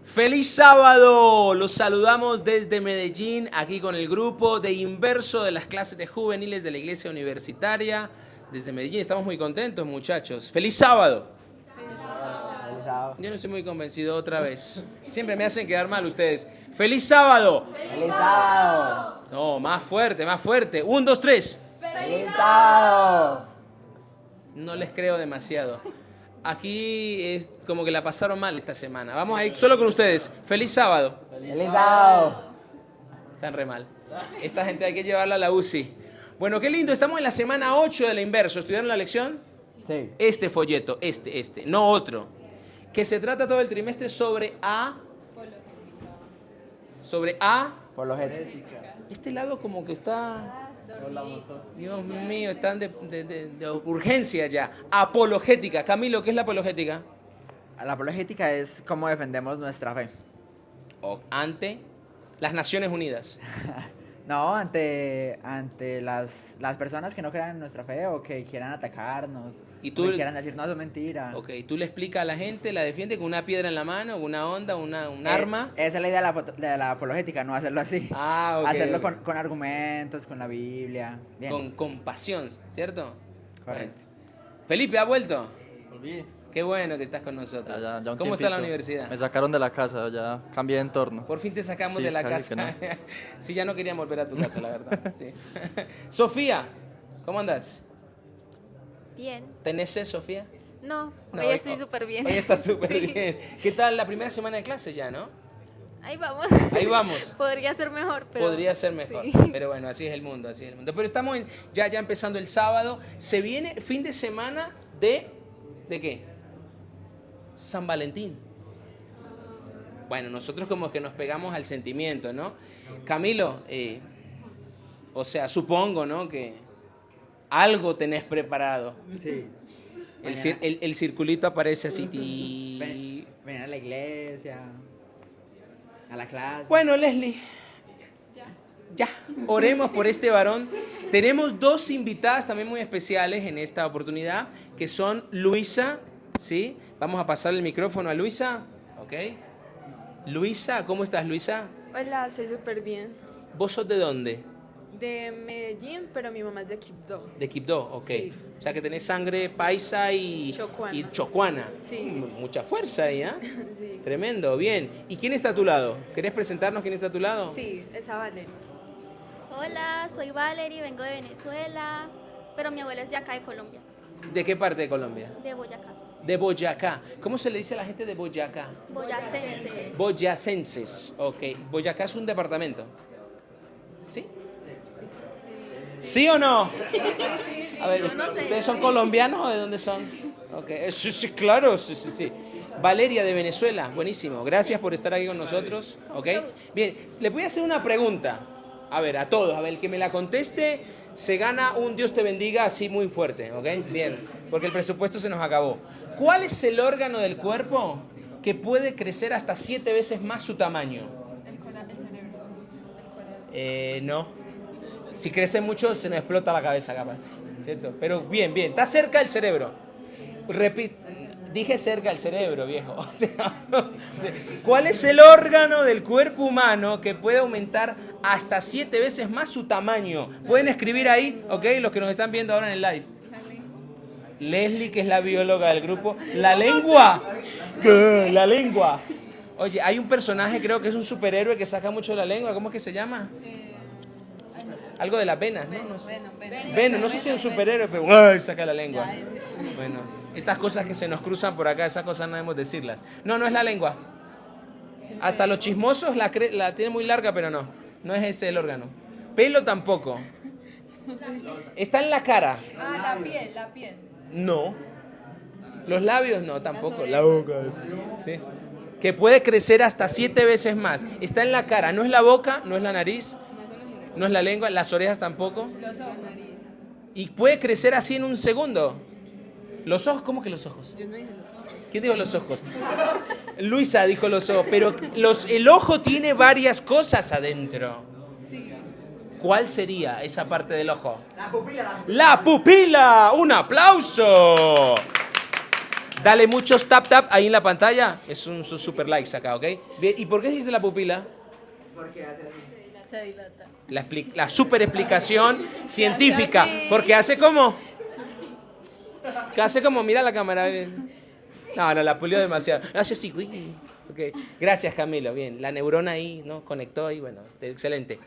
¡Feliz sábado! Los saludamos desde Medellín, aquí con el grupo de Inverso de las clases de juveniles de la Iglesia Universitaria. Desde Medellín estamos muy contentos, muchachos. ¡Feliz sábado! Feliz sábado. Yo no estoy muy convencido otra vez. Siempre me hacen quedar mal ustedes. ¡Feliz sábado! ¡Feliz sábado! No, más fuerte, más fuerte. 1, 2, 3. ¡Feliz sábado! No les creo demasiado. Aquí es como que la pasaron mal esta semana. Vamos a ir solo con ustedes. ¡Feliz sábado! ¡Feliz sábado! Están re mal. Esta gente hay que llevarla a la UCI. Bueno, qué lindo. Estamos en la semana 8 de la Inverso. ¿Estudiaron la lección? Sí. Este folleto, no otro. Que se trata todo el trimestre sobre Apologética. Este lado como que está... Dios mío, están de urgencia ya. Apologética. Camilo, ¿qué es la apologética? La apologética es cómo defendemos nuestra fe. Ante las Naciones Unidas. No, ante las personas que no crean en nuestra fe o que quieran atacarnos. Y O tú- que quieran decir, no, eso es mentira. Ok, tú le explicas a la gente, la defiende con una piedra en la mano, una onda, un arma. Esa es la idea de la apologética, no hacerlo así. Ah, ok. Hacerlo ok. con argumentos, con la Biblia. Bien. Con compasión, ¿cierto? Correcto. Bueno. Felipe, ¿ha vuelto? Volví. Qué bueno que estás con nosotros. Ya un ¿Cómo está la tiempito. universidad? Me sacaron de la casa, ya cambié de entorno. Por fin te sacamos Sí, de la casi casa. que Sí, ya no queríamos volver a tu casa, la verdad. Sí. Sofía, ¿cómo andas? Bien. ¿Tenés sed, Sofía? No, No, hoy estoy súper bien. Hoy está súper Sí. bien. ¿Qué tal la primera semana de clase ya, no? Ahí vamos. Ahí vamos. Podría ser mejor, pero... Podría ser mejor, sí. pero bueno, así es el mundo, así es el mundo. Pero estamos ya empezando el sábado. Se viene fin de semana ¿de qué? San Valentín. Bueno, nosotros como que nos pegamos al sentimiento, ¿no? Camilo, o sea, supongo, ¿no? Que algo tenés preparado. Sí. El circulito aparece así. ti. Venir a la iglesia, a la clase. Bueno, Leslie. Ya, oremos por este varón. Tenemos dos invitadas también muy especiales en esta oportunidad, que son Luisa, ¿sí? Vamos a pasar el micrófono a Luisa, ¿ok? Luisa, ¿cómo estás, Luisa? Hola, soy súper bien. ¿Vos sos de dónde? De Medellín, pero mi mamá es de Quibdó. De Quibdó, ok. Sí. O sea que tenés sangre paisa y chocuana. Sí. Mucha fuerza ahí, ¿ah? Sí. Tremendo, bien. ¿Y quién está a tu lado? ¿Querés presentarnos quién está a tu lado? Sí, esa Valeria. Hola, soy Valerie, vengo de Venezuela, pero mi abuela es de acá de Colombia, ¿De qué parte de Colombia? de Boyacá. De Boyacá. ¿Cómo se le dice a la gente de Boyacá? Boyacense. Boyacenses, ok. Boyacá es un departamento. ¿Sí? ¿Sí o no? A ver, ¿ustedes son colombianos o de dónde son? Ok, sí, sí, claro, sí, sí, sí. Valeria de Venezuela, buenísimo. Gracias por estar aquí con nosotros, ok. Bien, les voy a hacer una pregunta. A ver, a todos, a ver, el que me la conteste se gana un Dios te bendiga así muy fuerte, ¿ok? Bien, porque el presupuesto se nos acabó. ¿Cuál es el órgano del cuerpo que puede crecer hasta 7 veces más su tamaño? El cerebro. No. Si crece mucho se nos explota la cabeza capaz, ¿cierto? Pero bien, bien, está cerca del cerebro. Dije cerca del cerebro, viejo. O sea, ¿cuál es el órgano del cuerpo humano que puede aumentar hasta 7 veces más su tamaño? Pueden escribir ahí, ¿ok? Los que nos están viendo ahora en el live. Leslie, que es la bióloga del grupo. ¿La lengua? La lengua. Oye, hay un personaje, creo que es un superhéroe que saca mucho la lengua. ¿Cómo es que se llama? Algo de las venas, ¿no? No sé. Venom, no sé si es un superhéroe, pero ¡ay! Saca la lengua. Bueno, estas cosas que se nos cruzan por acá, esas cosas no debemos decirlas. No, no es la lengua. Hasta los chismosos la tienen muy larga, pero no. No es ese el órgano. Pelo tampoco. Está en la cara. Ah, la piel. No. Los labios no, tampoco. La boca. Sí. Que puede crecer hasta 7 veces más. Está en la cara. No es la boca, no es la nariz, no es la lengua, las orejas tampoco. Los ojos. Y puede crecer así en un segundo. ¿Los ojos? ¿Cómo que los ojos? Yo no dije los ojos. ¿Quién dijo los ojos? Luisa dijo los ojos, pero el ojo tiene varias cosas adentro. Sí. ¿Cuál sería esa parte del ojo? La pupila. ¡Un aplauso! Dale muchos tap ahí en la pantalla. Es un super likes acá, ¿ok? Bien, ¿y por qué se dice la pupila? Porque hace así. Se dilata. La super explicación científica. Porque hace como... Que hace como, mira la cámara. No, la pulió demasiado. Hace así, uy. Okay. Gracias, Camilo. Bien, la neurona ahí, ¿no? Conectó y bueno, excelente.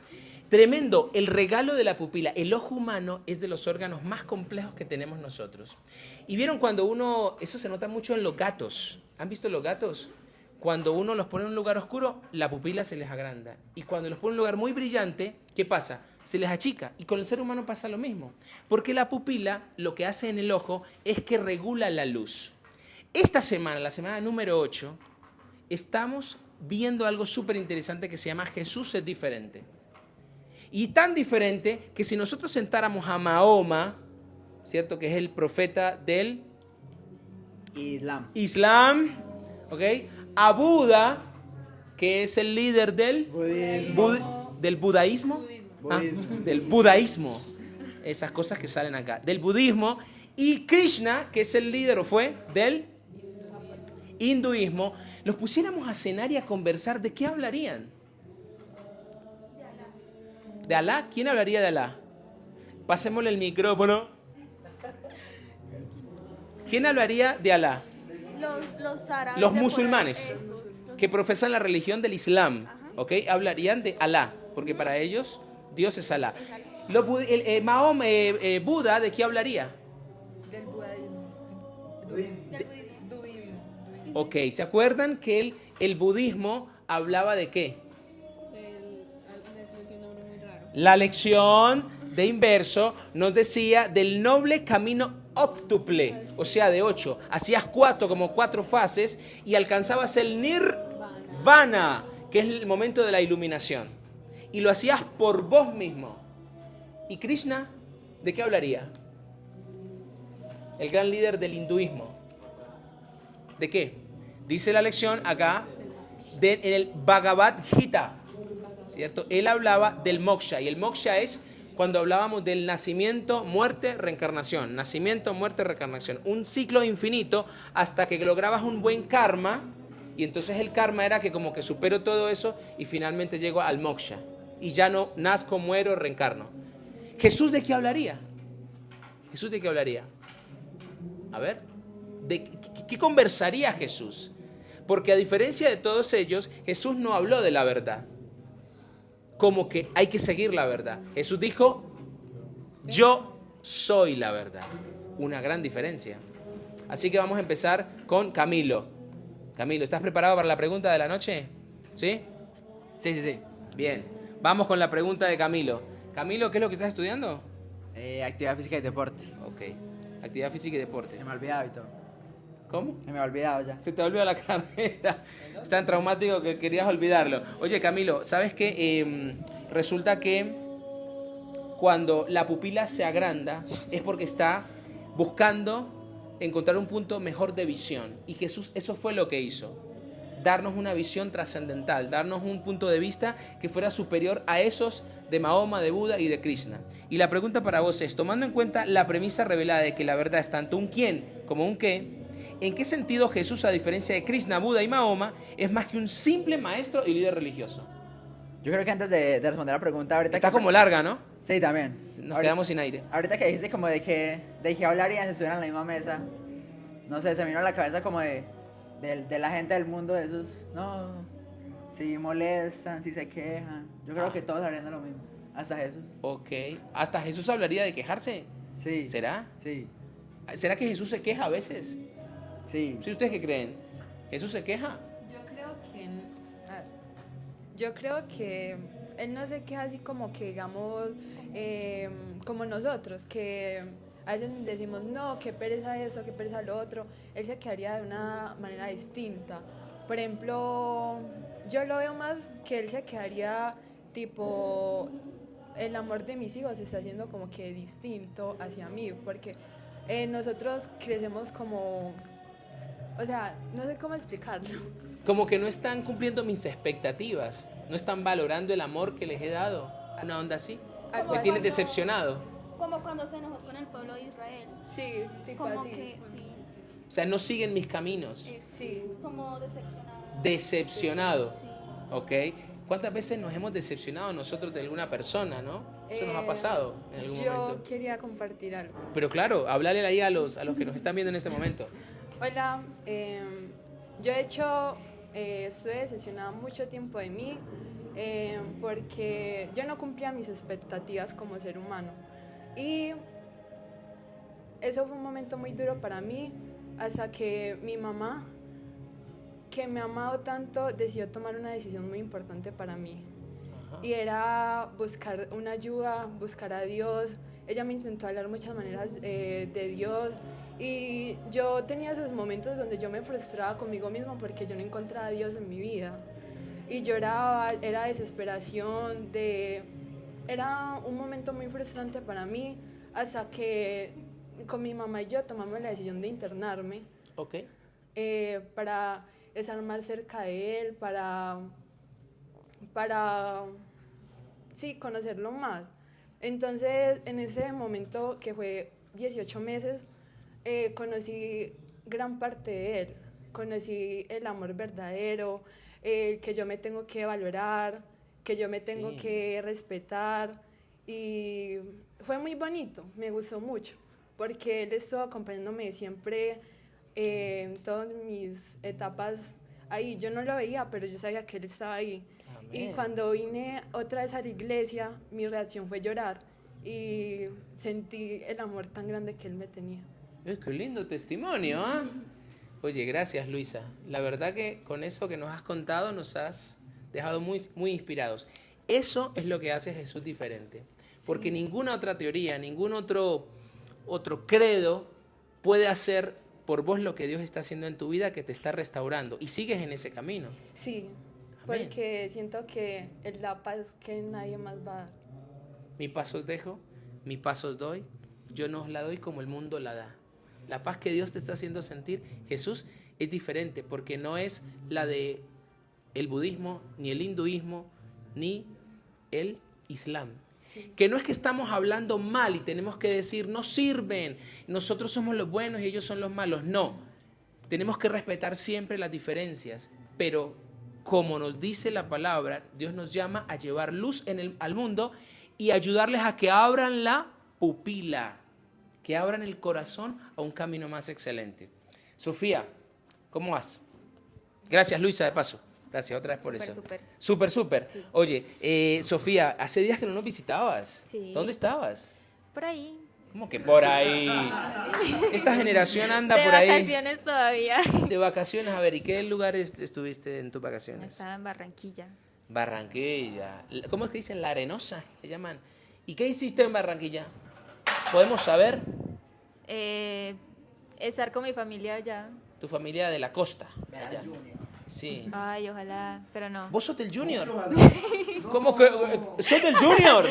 Tremendo. El regalo de la pupila. El ojo humano es de los órganos más complejos que tenemos nosotros. Y vieron cuando uno... Eso se nota mucho en los gatos. ¿Han visto los gatos? Cuando uno los pone en un lugar oscuro, la pupila se les agranda. Y cuando los pone en un lugar muy brillante, ¿qué pasa? Se les achica. Y con el ser humano pasa lo mismo. Porque la pupila lo que hace en el ojo es que regula la luz. Esta semana, la semana número 8, estamos viendo algo súper interesante que se llama Jesús es diferente. Y tan diferente que si nosotros sentáramos a Mahoma, ¿cierto? Que es el profeta del Islam, ¿ok? A Buda, que es el líder del del budaísmo. Del budaísmo. Esas cosas que salen acá. Del budismo. Y Krishna, que es el líder o fue del hinduismo. Los pusiéramos a cenar y a conversar. ¿De qué hablarían? ¿De Alá? ¿Quién hablaría de Alá? Pasémosle el micrófono. ¿Quién hablaría de Alá? Los árabes. Los de por musulmanes ahí, eso. que profesan la religión del Islam, ¿ok? Hablarían de Alá, porque para ellos Dios es Alá. Mahoma, Buda, ¿de qué hablaría? Del budismo. Duismo. Ok, ¿se acuerdan que el budismo hablaba de qué? La lección de inverso nos decía del noble camino óptuple, o sea, de 8. Hacías 4, como 4 fases, y alcanzabas el nirvana, que es el momento de la iluminación. Y lo hacías por vos mismo. ¿Y Krishna de qué hablaría? El gran líder del hinduismo. ¿De qué? Dice la lección acá, en el Bhagavad Gita, ¿cierto? Él hablaba del moksha, y el moksha es cuando hablábamos del nacimiento, muerte, reencarnación. Nacimiento, muerte, reencarnación. Un ciclo infinito hasta que lograbas un buen karma, y entonces el karma era que como que supero todo eso y finalmente llego al moksha. Y ya no nazco, muero, reencarno. ¿Jesús de qué hablaría? ¿Jesús de qué hablaría? A ver, ¿de qué conversaría Jesús? Porque a diferencia de todos ellos, Jesús no habló de la verdad. Como que hay que seguir la verdad. Jesús dijo, yo soy la verdad. Una gran diferencia. Así que vamos a empezar con Camilo. Camilo, ¿estás preparado para la pregunta de la noche? ¿Sí? Sí. Bien, vamos con la pregunta de Camilo. Camilo, ¿qué es lo que estás estudiando? Actividad física y deporte. Ok, actividad física y deporte. Se me ha olvidado y todo. ¿Cómo? Se me ha olvidado ya. Se te olvidó la carrera. Es tan traumático que querías olvidarlo. Oye, Camilo, ¿sabes qué? Resulta que cuando la pupila se agranda es porque está buscando encontrar un punto mejor de visión. Y Jesús eso fue lo que hizo. Darnos una visión trascendental, darnos un punto de vista que fuera superior a esos de Mahoma, de Buda y de Krishna. Y la pregunta para vos es, tomando en cuenta la premisa revelada de que la verdad es tanto un quién como un qué, ¿en qué sentido Jesús, a diferencia de Krishna, Buda y Mahoma, es más que un simple maestro y líder religioso? Yo creo que antes de responder la pregunta, ahorita Está que... como larga, ¿no? Sí, también. Nos quedamos sin aire. Ahorita que dijiste como de que hablarían si estuvieran en la misma mesa, no sé, se me vino a la cabeza como de la gente del mundo de esos, no, si molestan, si se quejan. Yo creo que todos hablarían de lo mismo, hasta Jesús. Ok. ¿Hasta Jesús hablaría de quejarse? Sí. ¿Será? Sí. ¿Será que Jesús se queja a veces? Sí. ¿Sí ustedes qué creen? ¿Jesús se queja? Yo creo que él no se queja así como que digamos como nosotros, que a veces decimos no, qué pereza eso, qué pereza lo otro. Él se quedaría de una manera distinta. Por ejemplo, yo lo veo más que él se quedaría tipo, el amor de mis hijos está siendo como que distinto hacia mí, porque nosotros crecemos como, o sea, no sé cómo explicarlo. Como que no están cumpliendo mis expectativas, no están valorando el amor que les he dado. Una onda así. Me tienen decepcionado. Como cuando se enojó con el pueblo de Israel. Sí, tipo Como así. que sí. O sea, no siguen mis caminos. Sí. Como decepcionada. Decepcionado. Sí. ¿Ok? ¿Cuántas veces nos hemos decepcionado nosotros de alguna persona, no? Eso nos ha pasado en algún Yo momento. quería compartir algo. Pero claro, hablarle ahí a los que nos están viendo en este momento. Hola, yo de hecho estuve decepcionada mucho tiempo de mí porque yo no cumplía mis expectativas como ser humano. Y eso fue un momento muy duro para mí hasta que mi mamá, que me ha amado tanto, decidió tomar una decisión muy importante para mí. Y era buscar una ayuda, buscar a Dios. Ella me intentó hablar muchas maneras de Dios. Y yo tenía esos momentos donde yo me frustraba conmigo mismo porque yo no encontraba a Dios en mi vida. Y lloraba, era desesperación, era un momento muy frustrante para mí hasta que con mi mamá y yo tomamos la decisión de internarme. ¿Ok? Para estar más cerca de Él, para sí, conocerlo más. Entonces, en ese momento que fue 18 meses, conocí gran parte de Él. Conocí el amor verdadero, que yo me tengo que valorar, que yo me tengo que respetar. Y fue muy bonito, me gustó mucho, porque Él estuvo acompañándome siempre en todas mis etapas ahí. Yo no lo veía, pero yo sabía que Él estaba ahí. Y cuando vine otra vez a la iglesia, mi reacción fue llorar y sentí el amor tan grande que Él me tenía. ¡Qué lindo testimonio! ¿Eh? Oye, gracias Luisa. La verdad que con eso que nos has contado nos has dejado muy, muy inspirados. Eso es lo que hace a Jesús diferente. Porque ninguna otra teoría, ningún otro credo puede hacer por vos lo que Dios está haciendo en tu vida, que te está restaurando. Y sigues en ese camino. Sí, Amén. porque siento que es la paz que nadie más va a dar. Mi paz os dejo, mi paz os doy. Yo no os la doy como el mundo la da. La paz que Dios te está haciendo sentir, Jesús, es diferente porque no es la de el budismo, ni el hinduismo, ni el islam. Sí. Que no es que estamos hablando mal y tenemos que decir, no sirven, nosotros somos los buenos y ellos son los malos. No, tenemos que respetar siempre las diferencias, pero como nos dice la palabra, Dios nos llama a llevar luz al mundo y ayudarles a que abran la pupila, que abran el corazón a un camino más excelente. Sofía, ¿cómo vas? Gracias, Luisa, de paso. Gracias otra vez por eso. Súper. Sí. Oye, Sofía, hace días que no nos visitabas. Sí. ¿Dónde estabas? Por ahí. ¿Cómo que por ahí? Esta generación anda por ahí. De vacaciones todavía. De vacaciones, a ver, ¿y qué lugares estuviste en tus vacaciones? Estaba en Barranquilla. Barranquilla. ¿Cómo es que dicen? La Arenosa, le llaman. ¿Y qué hiciste en Barranquilla? ¿Podemos saber? Estar con mi familia allá. Tu familia de la costa. Allá. Sí. Ay, ojalá, pero no. ¿Vos sos del Junior? ¿Cómo que? ¿Sos del Junior?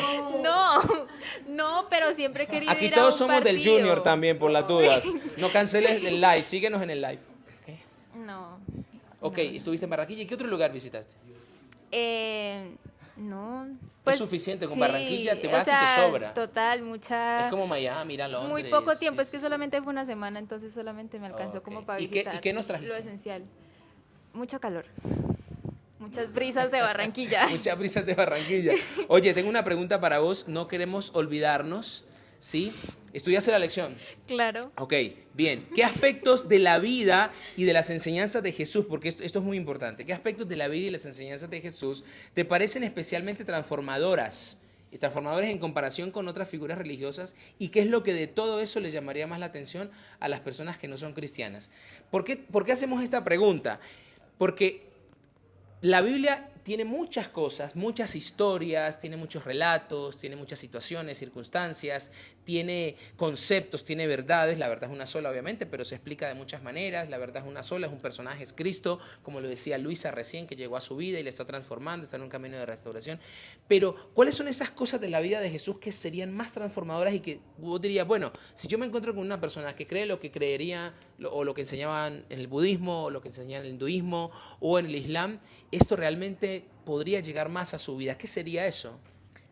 No, pero siempre he querido Aquí ir a todos un somos partido. del Junior también, por las dudas. No canceles el live, síguenos en el live. ¿Okay? No. Ok, estuviste en Barranquilla. ¿Y qué otro lugar visitaste? No. Pues, es suficiente, con Barranquilla te vas y te sobra. Total, mucha... Es como Miami, ir a Londres. Muy poco tiempo, es que solamente fue una semana, entonces solamente me alcanzó como para visitar. ¿Y qué nos trajiste? Lo esencial. Mucho calor. Muchas brisas de Barranquilla. Muchas brisas de Barranquilla. Oye, tengo una pregunta para vos. No queremos olvidarnos, ¿sí? ¿Estudiaste la lección? Claro. Ok, bien. ¿Qué aspectos de la vida y de las enseñanzas de Jesús, porque esto es muy importante, qué aspectos de la vida y las enseñanzas de Jesús te parecen especialmente transformadoras en comparación con otras figuras religiosas, y qué es lo que de todo eso les llamaría más la atención a las personas que no son cristianas? ¿Por qué hacemos esta pregunta? Porque la Biblia tiene muchas cosas, muchas historias, tiene muchos relatos, tiene muchas situaciones, circunstancias, tiene conceptos, tiene verdades. La verdad es una sola, obviamente, pero se explica de muchas maneras. La verdad es una sola, es un personaje, es Cristo, como lo decía Luisa recién, que llegó a su vida y le está transformando, está en un camino de restauración. Pero, ¿cuáles son esas cosas de la vida de Jesús que serían más transformadoras y que vos dirías, bueno, si yo me encuentro con una persona que cree lo que creería, o lo que enseñaban en el budismo, o lo que enseñaban en el hinduismo, o en el islam, esto realmente podría llegar más a su vida? ¿Qué sería eso?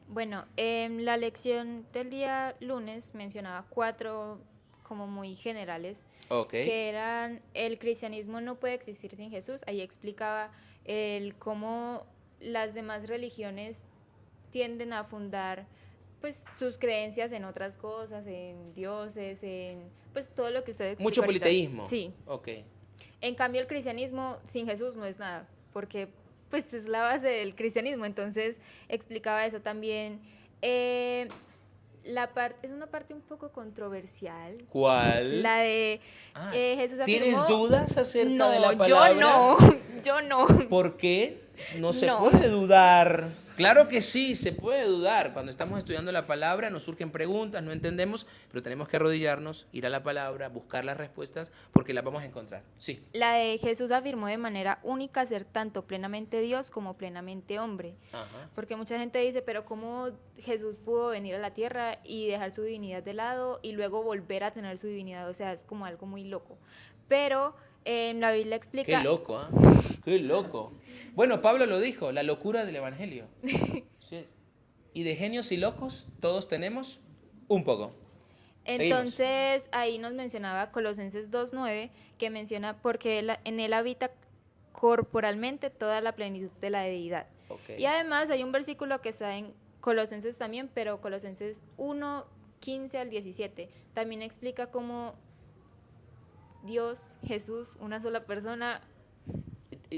Bueno, la lección del día lunes mencionaba cuatro como muy generales, Ok. que eran el cristianismo no puede existir sin Jesús. Ahí explicaba el cómo las demás religiones tienden a fundar pues sus creencias en otras cosas, en dioses, en pues todo lo que ustedes explicó Mucho ahorita. politeísmo. Sí. Ok. En cambio el cristianismo sin Jesús no es nada, porque pues es la base del cristianismo. Entonces explicaba eso también. Es una parte un poco controversial. ¿Cuál? La de Ah, Jesús ¿tienes afirmó- dudas acerca no, de la palabra? yo no, yo no. ¿Por qué? No se No. puede dudar. Claro que sí, se puede dudar. Cuando estamos estudiando la palabra nos surgen preguntas, no entendemos, pero tenemos que arrodillarnos, ir a la palabra, buscar las respuestas, porque las vamos a encontrar. Sí. La de Jesús afirmó de manera única ser tanto plenamente Dios como plenamente hombre. Ajá. Porque mucha gente dice, pero ¿cómo Jesús pudo venir a la tierra y dejar su divinidad de lado y luego volver a tener su divinidad? O sea, es como algo muy loco. Pero la Biblia explica... Qué loco, ¿ah? Qué loco. Bueno, Pablo lo dijo, la locura del Evangelio. Sí. Y de genios y locos todos tenemos un poco. Entonces, ahí nos mencionaba Colosenses 2:9, que menciona porque en él habita corporalmente toda la plenitud de la deidad. Ok. Y además hay un versículo que está en Colosenses también, pero Colosenses 1:15 al 17, también explica cómo Dios, Jesús, una sola persona.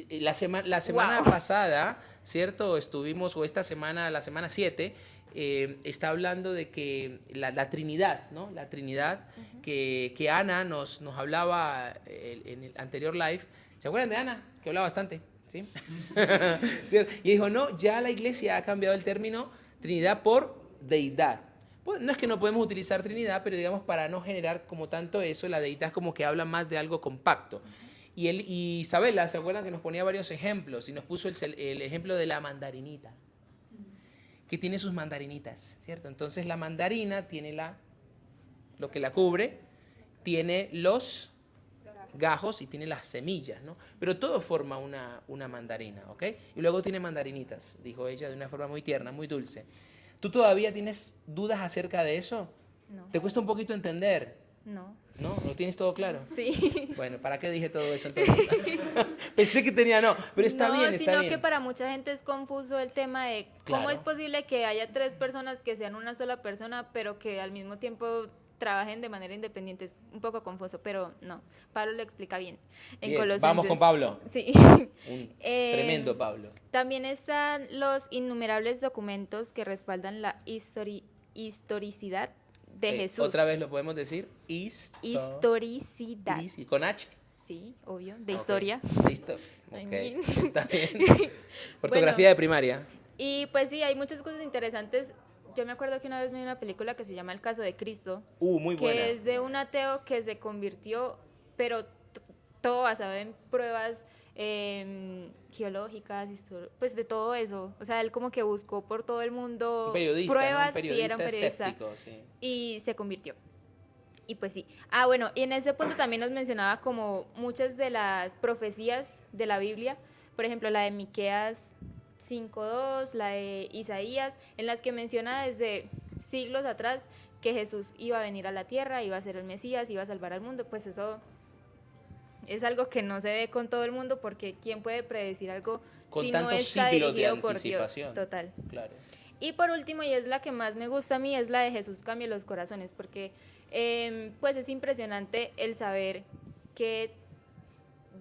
La semana Wow. pasada, ¿cierto? Estuvimos, o esta semana, la semana 7, está hablando de que la Trinidad, ¿no? La Trinidad, que Ana nos hablaba en el anterior live. ¿Se acuerdan de Ana? Que hablaba bastante, ¿sí? ¿Cierto? Y dijo, no, ya la iglesia ha cambiado el término Trinidad por deidad. Pues, no es que no podemos utilizar Trinidad, pero digamos para no generar como tanto eso, la deidad es como que habla más de algo compacto. Y Isabela, ¿se acuerdan que nos ponía varios ejemplos? Y nos puso el ejemplo de la mandarinita, que tiene sus mandarinitas, ¿cierto? Entonces la mandarina tiene lo que la cubre, tiene los gajos y tiene las semillas, ¿no? Pero todo forma una mandarina, ¿ok? Y luego tiene mandarinitas, dijo ella de una forma muy tierna, muy dulce. ¿Tú todavía tienes dudas acerca de eso? No. ¿Te cuesta un poquito entender? No. ¿No? ¿Lo tienes todo claro? Sí. Bueno, ¿para qué dije todo eso entonces? Pensé que tenía no, pero está bien, está sino bien. que para mucha gente es confuso el tema de cómo Claro. es posible que haya tres personas que sean una sola persona, pero que al mismo tiempo trabajen de manera independiente. Es un poco confuso, pero no. Pablo lo explica bien en Bien, Colosenses. vamos con Pablo. Sí. Un tremendo Pablo. También están los innumerables documentos que respaldan la historicidad de Jesús. Otra vez lo podemos decir. Historicidad. Con H. Sí, obvio, de Ok. historia. Listo. I Ok, mean. está bien. Ortografía de primaria. Y pues sí, hay muchas cosas interesantes. Yo me acuerdo que una vez vi una película que se llama El caso de Cristo, Muy que buena. es de un ateo que se convirtió, pero todo basado en pruebas geológicas, pues de todo eso. O sea, él como que buscó por todo el mundo Un periodista, pruebas, ¿no? sí, era un periodista, escéptico, sí. y se convirtió. Y pues sí. Ah, bueno, y en ese punto también nos mencionaba como muchas de las profecías de la Biblia, por ejemplo, la de Miqueas 5:2, la de Isaías, en las que menciona desde siglos atrás que Jesús iba a venir a la tierra, iba a ser el Mesías, iba a salvar al mundo. Pues eso es algo que no se ve con todo el mundo, porque ¿quién puede predecir algo Con si no tantos está siglos de dirigido por Dios? anticipación. Total. Claro. Y por último, y es la que más me gusta a mí, es la de Jesús cambia los corazones, porque pues es impresionante el saber que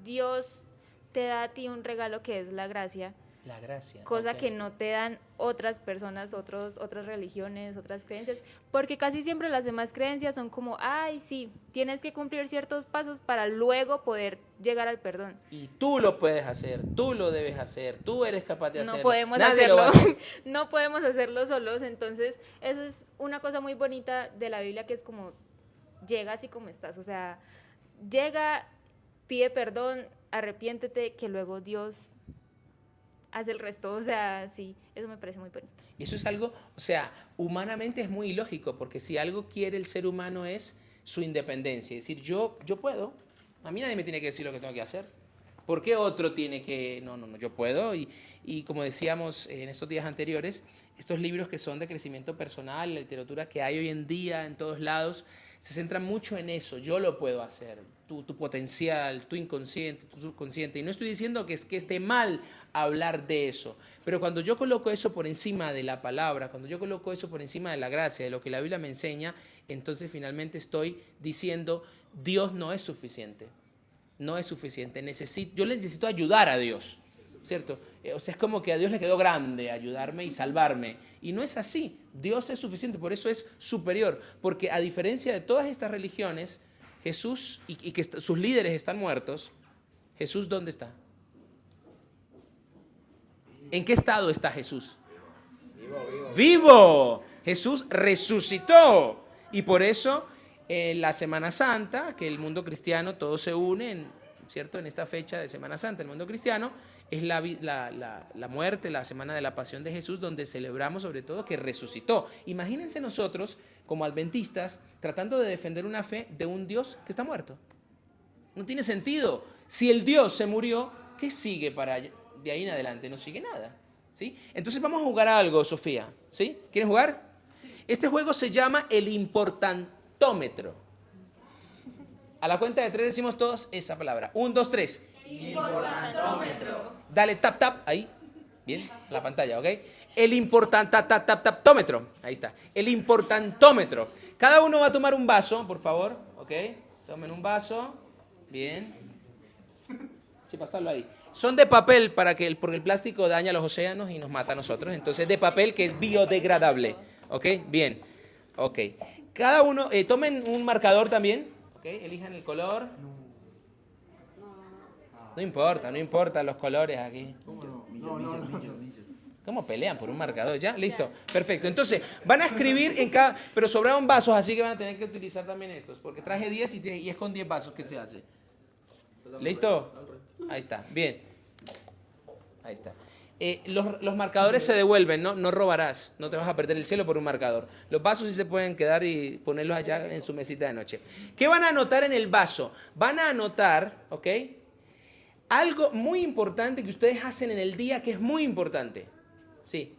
Dios te da a ti un regalo que es la gracia, La gracia. cosa ok. que no te dan otras personas, otras religiones, otras creencias, porque casi siempre las demás creencias son como, ay, sí, tienes que cumplir ciertos pasos para luego poder llegar al perdón. Y tú lo puedes hacer, tú lo debes hacer, tú eres capaz de hacerlo. No podemos Nadie lo va a hacerlo, hacer. no podemos hacerlo solos. Entonces eso es una cosa muy bonita de la Biblia, que es como, llega así como estás, o sea, llega, pide perdón, arrepiéntete, que luego Dios hace el resto. O sea, sí, eso me parece muy bonito. Y eso es algo, o sea, humanamente es muy ilógico, porque si algo quiere el ser humano es su independencia, es decir, yo puedo, a mí nadie me tiene que decir lo que tengo que hacer. ¿Por qué otro tiene que...? No, yo puedo. Y como decíamos en estos días anteriores, estos libros que son de crecimiento personal, la literatura que hay hoy en día en todos lados, se centran mucho en eso. Yo lo puedo hacer. Tu potencial, tu inconsciente, tu subconsciente. Y no estoy diciendo que esté mal hablar de eso. Pero cuando yo coloco eso por encima de la palabra, cuando yo coloco eso por encima de la gracia, de lo que la Biblia me enseña, entonces finalmente estoy diciendo, Dios no es suficiente. No es suficiente. Yo le necesito ayudar a Dios, ¿cierto? O sea, es como que a Dios le quedó grande ayudarme y salvarme. Y no es así. Dios es suficiente, por eso es superior. Porque a diferencia de todas estas religiones, Jesús, y que sus líderes están muertos, Jesús, ¿dónde está? ¿En qué estado está Jesús? Vivo. Jesús resucitó. Y por eso en la Semana Santa, que el mundo cristiano todo se une, ¿cierto? En esta fecha de Semana Santa, el mundo cristiano, es la muerte, la semana de la pasión de Jesús, donde celebramos sobre todo que resucitó. Imagínense nosotros, como adventistas, tratando de defender una fe de un Dios que está muerto. No tiene sentido. Si el Dios se murió, ¿qué sigue de ahí en adelante? No sigue nada, ¿sí? Entonces vamos a jugar a algo, Sofía, ¿sí? ¿Quieren jugar? Este juego se llama el importantómetro. A la cuenta de 3 decimos todos esa palabra. 1, 2, 3. Importantómetro. Dale tap, tap, ahí. Bien, la pantalla, ¿ok? El importantómetro. Ahí está. El importantómetro. Cada uno va a tomar un vaso, por favor, ¿ok? Tomen un vaso. Bien. Sí, pasarlo ahí. Son de papel porque el plástico daña los océanos y nos mata a nosotros. Entonces, de papel que es biodegradable. ¿Ok? Bien. Ok. Cada uno, tomen un marcador también. ¿Ok? Elijan el color. No importa los colores aquí. ¿Cómo pelean por un marcador? ¿Ya? Listo. Perfecto. Entonces, van a escribir en cada... Pero sobraron vasos, así que van a tener que utilizar también estos. Porque traje 10 y es con 10 vasos que se hace. ¿Listo? Ahí está. Bien. Ahí está. Los marcadores se devuelven, ¿no? No robarás. No te vas a perder el cielo por un marcador. Los vasos sí se pueden quedar y ponerlos allá en su mesita de noche. ¿Qué van a anotar en el vaso? Van a anotar, ¿ok? Algo muy importante que ustedes hacen en el día que es muy importante. Sí.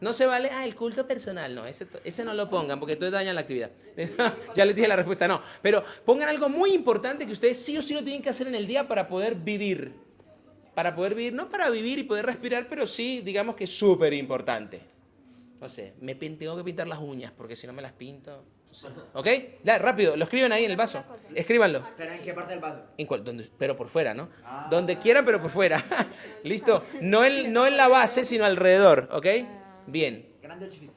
No se vale, el culto personal, no, ese no lo pongan porque entonces dañan la actividad. Ya les dije la respuesta, no. Pero pongan algo muy importante que ustedes sí o sí lo tienen que hacer en el día para poder vivir. Para poder vivir, no para vivir y poder respirar, pero sí, digamos que es súper importante. No sé, tengo que pintar las uñas porque si no me las pinto. No sé. ¿Ok? Ya, rápido, lo escriben ahí en el vaso. Escríbanlo. ¿Pero en qué parte del vaso? Pero por fuera, ¿no? Donde quieran, pero por fuera. ¿Listo? No en la base, sino alrededor, ¿ok? Bien. ¿Grande o chiquito?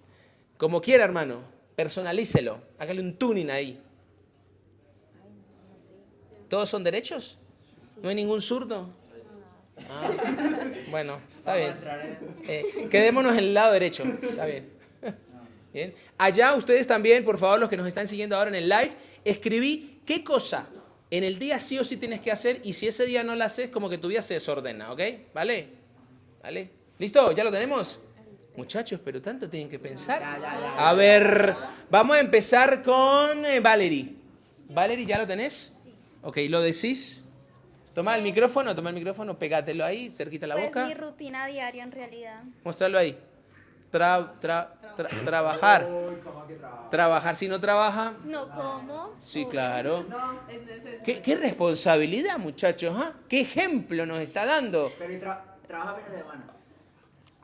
Como quiera, hermano. Personalícelo. Hágale un tuning ahí. ¿Todos son derechos? ¿No hay ningún zurdo? Bueno, está bien. Quedémonos en el lado derecho. Está bien. Bien. Allá ustedes también, por favor, los que nos están siguiendo ahora en el live, escribí qué cosa en el día sí o sí tienes que hacer y si ese día no la haces, como que tu vida se desordena, ¿ok? ¿Vale? ¿Vale? ¿Listo? ¿Ya lo tenemos? Muchachos, pero tanto tienen que pensar. A ver, vamos a empezar con Valerie. Valerie, ¿ya lo tenés? Ok, ¿lo decís? Toma el micrófono, pegátelo ahí, cerquita de la Pues boca. mi rutina diaria en realidad. Mostrarlo ahí. Trabajar. Trabajar, si no trabaja. No como. Sí, claro. ¿Qué responsabilidad, muchachos? ¿Ah? ¿Qué ejemplo nos está dando? Pero trabaja fines de semana.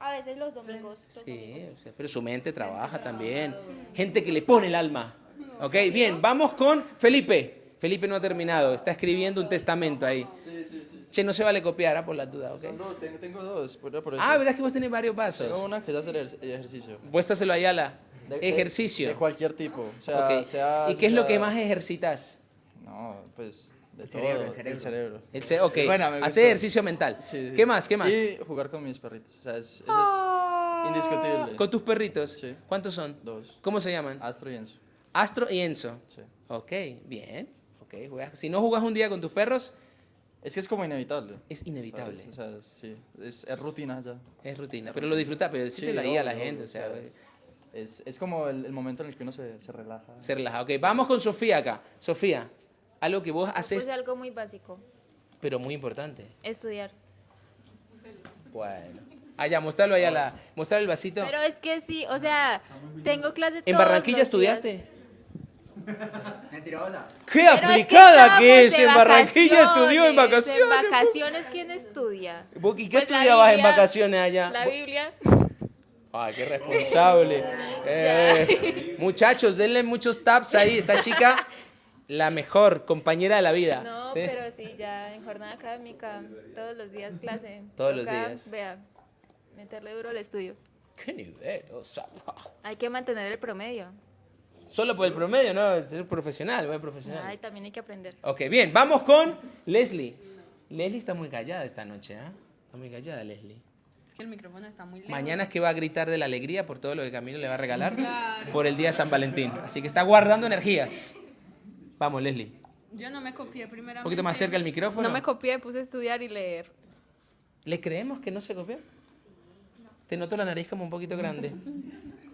A veces los domingos. Sí, o sea, pero su mente trabaja también. Gente que le pone el alma. Ok, bien, vamos con Felipe. Felipe no ha terminado, está escribiendo un testamento ahí. Sí. Che, no se vale copiar, por la duda, ¿ok? No, tengo dos, por eso. ¿Verdad que vos tenés varios Tengo pasos? una que es hacer ejercicio. Muéstraselo ahí a la... De Ejercicio. cualquier tipo. O sea, Ok. ¿Y qué es lo que más ejercitas? No, pues, de todo. cerebro, El cerebro. Ok, Bueno, me hacer gustó. ejercicio mental. Sí. ¿Qué más? Y jugar con mis perritos. O sea, eso es indiscutible. ¿Con tus perritos? Sí. ¿Cuántos son? 2. ¿Cómo se llaman? Astro y Enzo. Astro y Enzo. Sí. Ok, bien. Okay, si no jugás un día con tus perros, Es que es como inevitable. es inevitable. ¿Sabes? O sea, sí, es rutina ya. Es rutina. Pero lo disfrutas, pero decíselo ahí a la obvio, gente. O sea, es como el momento en el que uno se relaja. se relaja. Ok, vamos con Sofía acá. Sofía, algo que vos haces. Pues algo muy básico. pero muy importante. Estudiar. Bueno. Ya, mostrarlo ahí mostrar el vasito. Pero es que sí, o sea, tengo clase ¿En todos Barranquilla los estudiaste? días. Mentirosa. ¡Qué Pero es que aplicada que es! estábamos de En Barranquilla estudió en vacaciones. vacaciones. En vacaciones, ¿quién estudia? ¿Vos ¿Y qué Pues la estudiabas en Biblia, vacaciones allá? La Biblia. Ay, qué responsable. Muchachos, denle muchos taps ahí. Esta chica, la mejor compañera de la vida. No, ¿Sí? pero sí, ya en jornada académica, todos los días clase. Todos los Toca, días. Vea, meterle duro al estudio. ¿Qué nivel? O sea, Hay que mantener el promedio. solo por el promedio, ¿no? Ser profesional, buen profesional. Ay, también hay que aprender. Ok, bien, vamos con Leslie. Leslie está muy callada esta noche, ¿ah? Está muy callada, Leslie. Es que el micrófono está muy lejos. Mañana es que va a gritar de la alegría por todo lo que Camilo le va a regalar por el día de San Valentín. Así que está guardando energías. Vamos, Leslie. Yo no me copié primeramente. Un poquito más cerca el micrófono. No me copié, puse a estudiar y leer. ¿Le creemos que no se copió? Te noto la nariz como un poquito grande.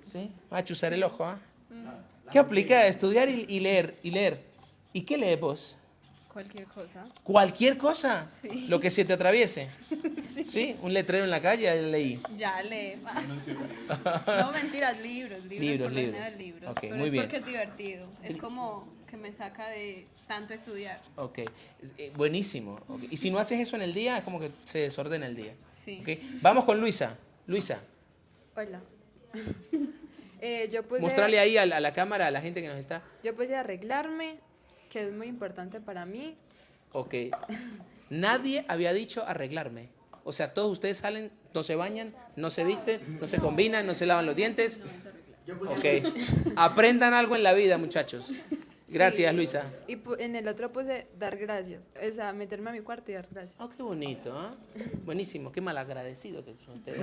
¿Sí? Va a chuzar el ojo, ¿ah? ¿Qué aplica? Estudiar y leer. ¿Y qué lees vos? Cualquier cosa. ¿Cualquier cosa? Sí. Lo que se te atraviese. ¿Sí? Un letrero en la calle, ya leí. Ya lee. No, mentiras, libros. Libros, por lo libros. general, libros. Ok, Pero muy es bien. porque es divertido. Es como que me saca de tanto estudiar. Ok, buenísimo. Okay. Y si no haces eso en el día, es como que se desordena el día. Sí. Ok. Vamos con Luisa. Luisa, Hola. Yo puse, mostrarle ahí a la cámara a la gente que nos está. yo puse arreglarme, que es muy importante para mí. Ok. Nadie había dicho arreglarme. O sea, todos ustedes salen, no se bañan, no se visten, no se combinan, no se lavan los dientes. Ok. Aprendan algo en la vida, muchachos. Gracias, Sí. Luisa. Y en el otro puse dar gracias. O sea, meterme a mi cuarto y dar gracias. Oh, qué bonito, ¿ah? Buenísimo, qué malagradecido que son ustedes.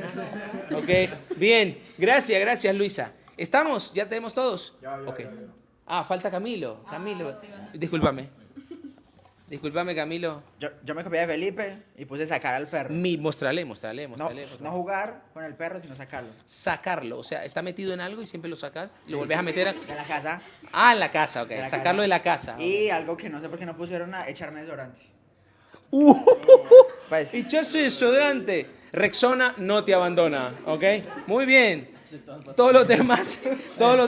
¿No? Ok, bien. Gracias, Luisa. ¿Estamos? ¿Ya tenemos todos? Ok. Ah, falta Camilo. Camilo. Discúlpame. Discúlpame, Camilo. Yo me copié de Felipe y puse sacar al perro. Mostrale. No jugar con el perro, sino sacarlo. Sacarlo, o sea, está metido en algo y siempre lo sacas, lo volvés a meter. De la casa. Ah, en la casa, ok. De la Sacarlo casa. de la casa. Y algo que no sé por qué no pusieron a echarme desodorante. Pues, Echarse desodorante. Rexona no te abandona, ¿ok? Muy bien. Todos los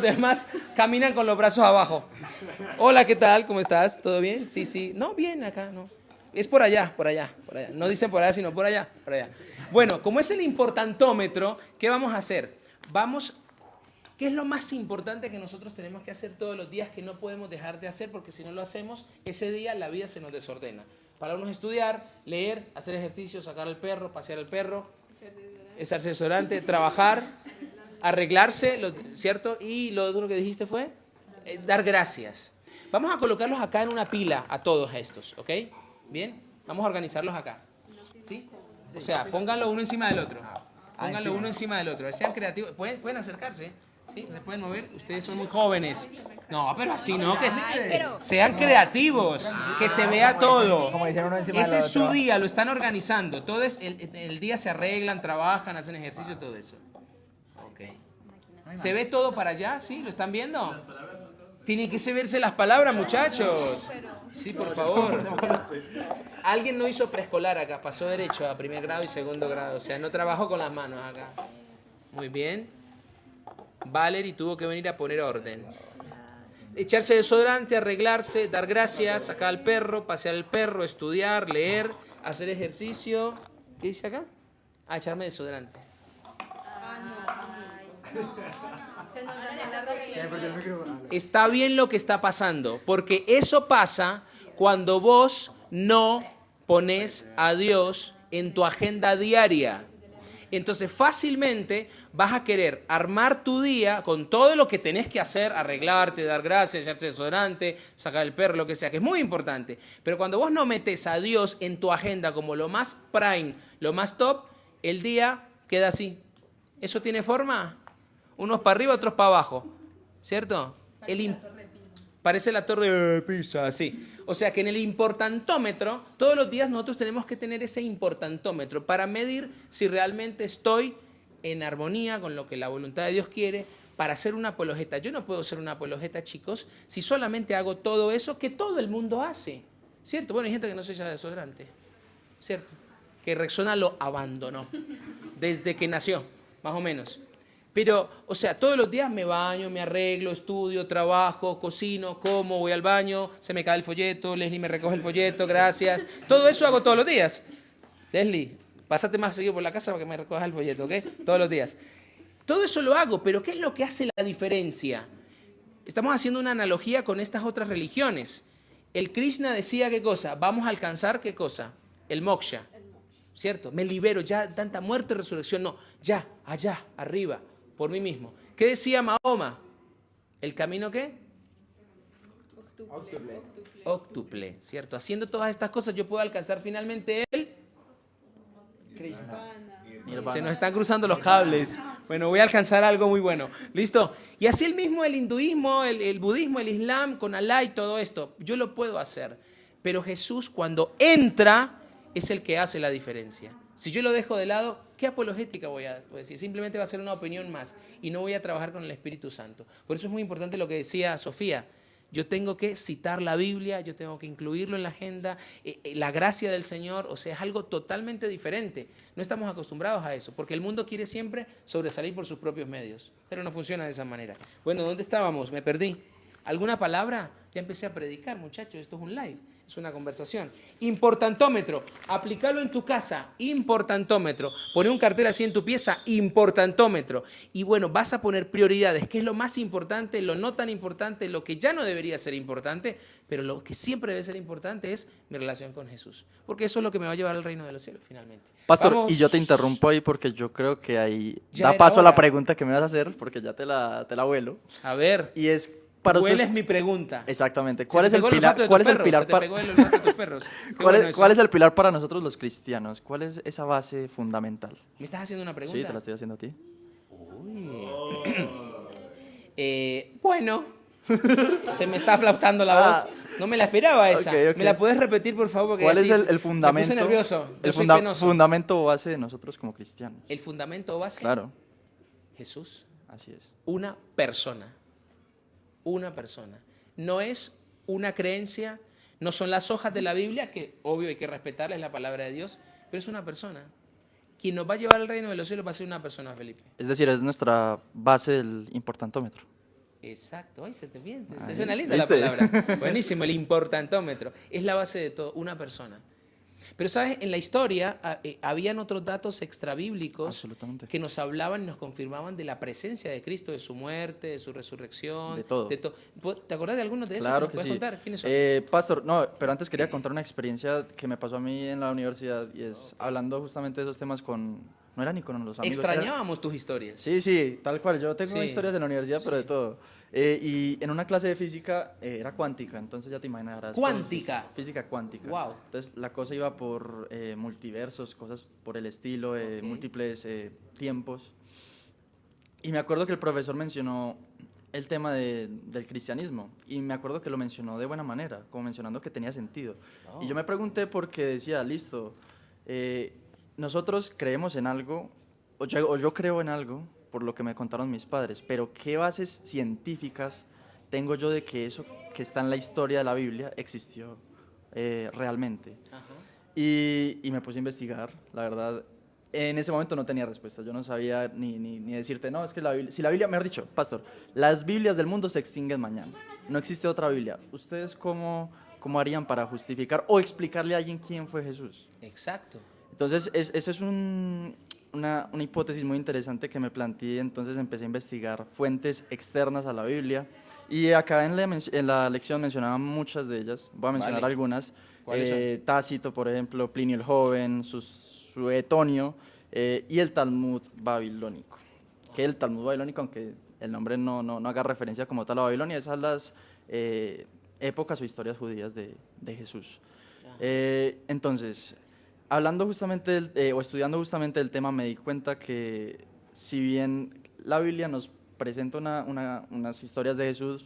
demás caminan con los brazos abajo. Hola, ¿qué tal? ¿Cómo estás? ¿Todo bien? Sí. No, bien acá, no. Es por allá. No dicen por allá, sino por allá. Bueno, como es el importantómetro, ¿qué vamos a hacer? ¿Qué es lo más importante que nosotros tenemos que hacer todos los días que no podemos dejar de hacer? Porque si no lo hacemos, ese día la vida se nos desordena. Para unos estudiar, leer, hacer ejercicio, sacar al perro, pasear al perro, echarse desodorante, trabajar, arreglarse, ¿cierto? Y lo otro que dijiste fue dar gracias. Vamos a colocarlos acá en una pila a todos estos, ¿ok? ¿Bien? Vamos a organizarlos acá. ¿Sí? O sea, pónganlo uno encima del otro. Pónganlo uno encima del otro. Sean creativos. Pueden acercarse. ¿Sí? Se pueden mover. Ustedes son muy jóvenes. No, pero así no, que sean creativos. Que se vea todo. como dicen uno encima Ese del es su otro. día, lo están organizando. Todo el día se arreglan, trabajan, hacen ejercicio, todo eso. Ok. ¿Se ve todo para allá? ¿Sí? ¿Lo están viendo? Tienen que verse las palabras, muchachos. Sí, por favor. Alguien no hizo preescolar acá, pasó derecho a primer grado y segundo grado. O sea, no trabajó con las manos acá. Muy bien. Valerie tuvo que venir a poner orden. Echarse desodorante, arreglarse, dar gracias, sacar al perro, pasear al perro, estudiar, leer, hacer ejercicio. ¿Qué dice acá? Ah, echarme desodorante. Está bien lo que está pasando, porque eso pasa cuando vos no pones a Dios en tu agenda diaria. Entonces fácilmente vas a querer armar tu día con todo lo que tenés que hacer, arreglarte, dar gracias, echarse desodorante, sacar el perro, lo que sea, que es muy importante. Pero cuando vos no metes a Dios en tu agenda como lo más prime, lo más top, el día queda así. ¿Eso tiene forma? Unos para arriba, otros para abajo. ¿Cierto? Parece la torre de Pisa, sí. O sea que en el importantómetro, todos los días nosotros tenemos que tener ese importantómetro para medir si realmente estoy en armonía con lo que la voluntad de Dios quiere para ser una apologeta. Yo no puedo ser una apologeta, chicos, si solamente hago todo eso que todo el mundo hace. ¿Cierto? Bueno, hay gente que no se echa desodorante. ¿cierto? Que Rexona lo abandonó desde que nació, más o menos. Pero, o sea, todos los días me baño, me arreglo, estudio, trabajo, cocino, como, voy al baño, se me cae el folleto, Leslie me recoge el folleto, gracias. Todo eso hago todos los días. Leslie, pásate más seguido por la casa para que me recojas el folleto, ¿ok? Todos los días. Todo eso lo hago, pero ¿qué es lo que hace la diferencia? Estamos haciendo una analogía con estas otras religiones. El Krishna decía, ¿qué cosa? Vamos a alcanzar, ¿qué cosa? El moksha, ¿cierto? Me libero, ya tanta muerte y resurrección, no, ya, allá, arriba, por mí mismo. ¿Qué decía Mahoma? ¿El camino qué? Óctuple, ¿cierto? Haciendo todas estas cosas yo puedo alcanzar finalmente el... Se nos están cruzando los cables. Bueno, voy a alcanzar algo muy bueno. ¿Listo? Y así el mismo el hinduismo, el budismo, el islam, con Alá y todo esto. Yo lo puedo hacer. Pero Jesús cuando entra es el que hace la diferencia. Si yo lo dejo de lado, ¿qué apologética voy a decir? Simplemente va a ser una opinión más y no voy a trabajar con el Espíritu Santo. Por eso es muy importante lo que decía Sofía. Yo tengo que citar la Biblia, yo tengo que incluirlo en la agenda, la gracia del Señor, o sea, es algo totalmente diferente. No estamos acostumbrados a eso, porque el mundo quiere siempre sobresalir por sus propios medios, pero no funciona de esa manera. Bueno, ¿dónde estábamos? Me perdí. ¿Alguna palabra? Ya empecé a predicar, muchachos, esto es un live. Es una conversación. Importantómetro. Aplícalo en tu casa. Importantómetro. Pone un cartel así en tu pieza. Importantómetro. Y bueno, vas a poner prioridades. ¿Qué es lo más importante? Lo no tan importante. Lo que ya no debería ser importante. Pero lo que siempre debe ser importante es mi relación con Jesús. Porque eso es lo que me va a llevar al reino de los cielos finalmente. Pastor, Vamos. y yo te interrumpo ahí porque yo creo que ahí Ya da era paso a la hora. pregunta que me vas a hacer porque ya te la vuelo. A ver. Y es para ¿Cuál usted... es mi pregunta? Exactamente. ¿Se ¿Cuál te es el pegó pilar? olfato de ¿Cuál tus es el perros? pilar ¿Se te para pegó el olfato de tus perros? Qué ¿Cuál bueno es, cuál es eso. el pilar para nosotros los cristianos? ¿Cuál es esa base fundamental? ¿Me estás haciendo una pregunta? Sí, te la estoy haciendo a ti. Bueno, se me está flautando la voz. No me la esperaba esa. Ok, ok. ¿Me la puedes repetir, por favor? Porque ¿Cuál así es el fundamento? Me puse nervioso. Yo El soy penoso. fundamento base de nosotros como cristianos. El fundamento base. Claro, Jesús. así es. Una persona. Una persona. No es una creencia, no son las hojas de la Biblia, que obvio hay que respetarla, es la palabra de Dios, pero es una persona. Quien nos va a llevar al reino de los cielos va a ser una persona, Felipe. Es decir, es nuestra base del importantómetro. Exacto, ay, se te bien, Ay, se suena linda ¿viste? la palabra. Buenísimo, el importantómetro. Es la base de todo, una persona. Pero, ¿sabes? En la historia habían otros datos extrabíblicos Absolutamente. que nos hablaban y nos confirmaban de la presencia de Cristo, de su muerte, de su resurrección. De todo. ¿Te acordás de algunos de esos? Claro ¿Nos que puedes sí. contar? ¿Quiénes son? Pastor, no, pero antes quería contar una experiencia que me pasó a mí en la universidad y es hablando justamente de esos temas con, no era ni con los amigos. era- Extrañábamos tus historias. Sí, sí, tal cual. Yo tengo Sí. historias de la universidad, pero de todo. Y en una clase de física era cuántica, entonces ya te imaginarás. ¿Cuántica? Física cuántica. Wow. Entonces la cosa iba por multiversos, cosas por el estilo, Ok. múltiples tiempos. Y me acuerdo que el profesor mencionó el tema del cristianismo y me acuerdo que lo mencionó de buena manera, como mencionando que tenía sentido. Oh. Y yo me pregunté porque decía, listo, nosotros creemos en algo, o yo creo en algo, por lo que me contaron mis padres, pero ¿qué bases científicas tengo yo de que eso que está en la historia de la Biblia existió realmente? Ajá. Y me puse a investigar, la verdad. En ese momento no tenía respuesta, yo no sabía ni decirte, no, es que la Biblia, si la Biblia, me has dicho, pastor, las Biblias del mundo se extinguen mañana, no existe otra Biblia. ¿Ustedes cómo harían para justificar o explicarle a alguien quién fue Jesús? Exacto. Entonces, eso es una hipótesis muy interesante que me planteé, entonces empecé a investigar fuentes externas a la Biblia y acá en la lección mencionaba muchas de ellas, voy a mencionar Vale. algunas. ¿Cuáles son? Tácito, por ejemplo, Plinio el Joven, Suetonio y el Talmud babilónico. Que el Talmud babilónico, aunque el nombre no haga referencia como tal a Babilonia, esas son las épocas o historias judías de Jesús. Entonces, hablando justamente o estudiando justamente el tema, me di cuenta que si bien la Biblia nos presenta unas historias de Jesús,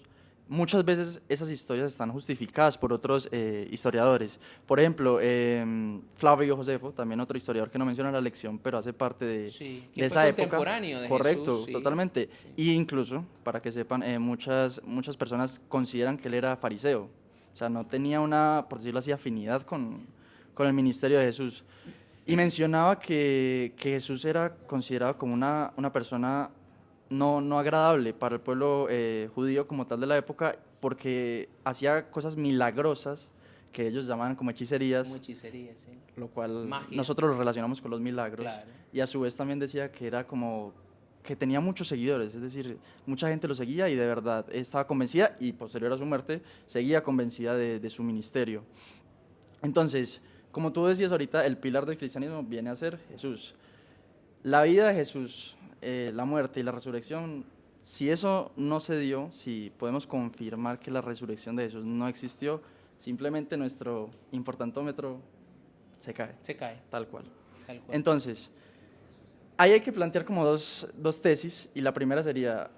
muchas veces esas historias están justificadas por otros historiadores. Por ejemplo, Flavio Josefo, también otro historiador que no menciona en la lección, pero hace parte de, Sí, que de fue esa época. contemporáneo de Correcto, Jesús, sí. totalmente. Y incluso, para que sepan, muchas personas consideran que él era fariseo. O sea, no tenía una, por decirlo así, afinidad con con el ministerio de Jesús. Y mencionaba que Jesús era considerado como una persona no agradable para el pueblo judío como tal de la época, porque hacía cosas milagrosas que ellos llamaban como hechicerías, Como hechicería, sí. lo cual Magia. nosotros lo relacionamos con los milagros. Claro. Y a su vez también decía que era como que tenía muchos seguidores, es decir, mucha gente lo seguía y de verdad estaba convencida, y posterior a su muerte seguía convencida de su ministerio. Entonces, como tú decías ahorita, el pilar del cristianismo viene a ser Jesús. La vida de Jesús, la muerte y la resurrección, si eso no se dio, si podemos confirmar que la resurrección de Jesús no existió, simplemente nuestro importantómetro se cae, Se cae, tal cual. tal cual. Entonces, ahí hay que plantear como dos tesis, y la primera sería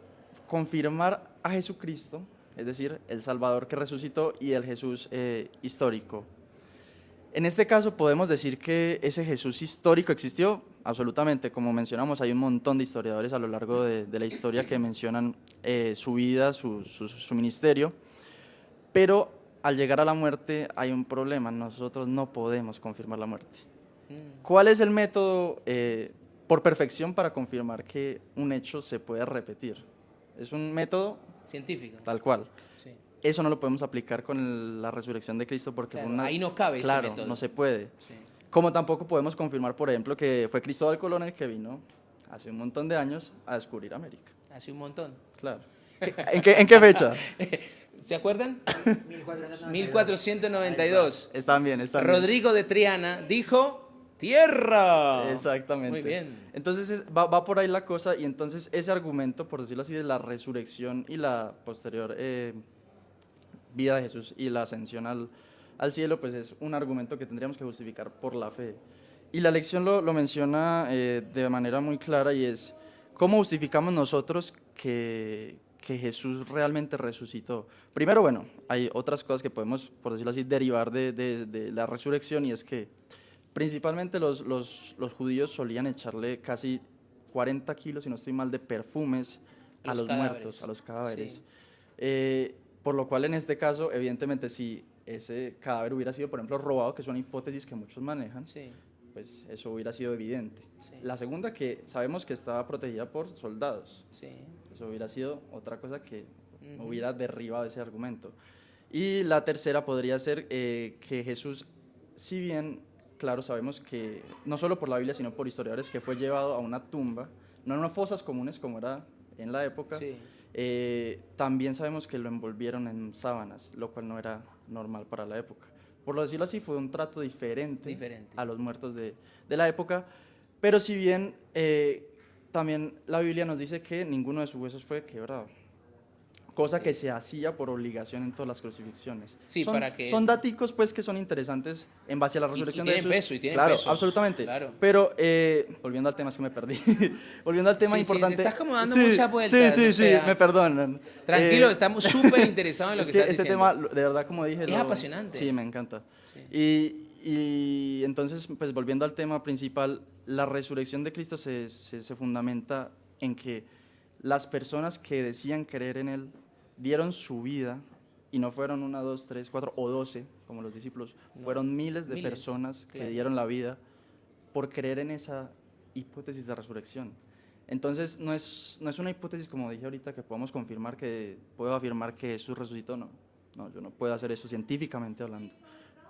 confirmar a Jesucristo, es decir, el Salvador que resucitó, y el Jesús histórico. En este caso podemos decir que ese Jesús histórico existió, absolutamente. Como mencionamos, hay un montón de historiadores a lo largo de la historia que mencionan su vida, su ministerio, pero al llegar a la muerte hay un problema: nosotros no podemos confirmar la muerte. ¿Cuál es el método por perfección para confirmar que un hecho se puede repetir? Es un método Científico. tal cual. Sí. Eso no lo podemos aplicar con la resurrección de Cristo porque Claro, fue una... ahí no cabe ese Claro, método. no se puede. Sí. Como tampoco podemos confirmar, por ejemplo, que fue Cristóbal Colón el que vino hace un montón de años a descubrir América. Hace un montón. Claro. ¿En qué fecha? ¿Se acuerdan? 1492. 1492. Están bien. Rodrigo de Triana dijo: ¡tierra! Exactamente. Muy bien. Entonces va por ahí la cosa, y entonces ese argumento, por decirlo así, de la resurrección y la posterior vida de Jesús y la ascensión al cielo, pues es un argumento que tendríamos que justificar por la fe. Y la lección lo menciona de manera muy clara, y es: ¿cómo justificamos nosotros que Jesús realmente resucitó? Primero, bueno, hay otras cosas que podemos, por decirlo así, derivar de la resurrección, y es que principalmente los judíos solían echarle casi 40 kilos, si no estoy mal, de perfumes a los muertos, a los cadáveres. Sí. Por lo cual, en este caso, evidentemente, si ese cadáver hubiera sido, por ejemplo, robado, que es una hipótesis que muchos manejan, Sí. pues eso hubiera sido evidente. Sí. La segunda, que sabemos que estaba protegida por soldados. Sí. Eso hubiera sido otra cosa que Ujú. hubiera derribado ese argumento. Y la tercera podría ser que Jesús, si bien, claro, sabemos que no solo por la Biblia, sino por historiadores, que fue llevado a una tumba, no en unas fosas comunes como era en la época, Sí. también sabemos que lo envolvieron en sábanas, lo cual no era normal para la época. Por decirlo así, fue un trato diferente. A los muertos de la época, pero si bien también la Biblia nos dice que ninguno de sus huesos fue quebrado, cosa Sí. que se hacía por obligación en todas las crucifixiones. Sí, para que... Son daticos pues que son interesantes en base a la resurrección de tienen Jesús. peso, y tienen claro, peso. absolutamente. Claro. Pero volviendo al tema, es que me perdí. Volviendo al tema Sí, importante. te estás como dando muchas vueltas, Sí, o sea, me perdonan. Tranquilo, estamos súper interesados en lo es que que estás este diciendo. tema, de verdad, como dije, Es apasionante. Sí, me encanta. Sí. Y entonces, pues volviendo al tema principal, la resurrección de Cristo se fundamenta en que las personas que decían creer en Él dieron su vida, y no fueron 1, 2, 3, 4 o 12, como los discípulos, No, fueron miles de miles, personas que claro. dieron la vida por creer en esa hipótesis de resurrección. Entonces, no es una hipótesis, como dije ahorita, que podamos confirmar, que puedo afirmar que Jesús resucitó, no, yo no puedo hacer eso científicamente hablando.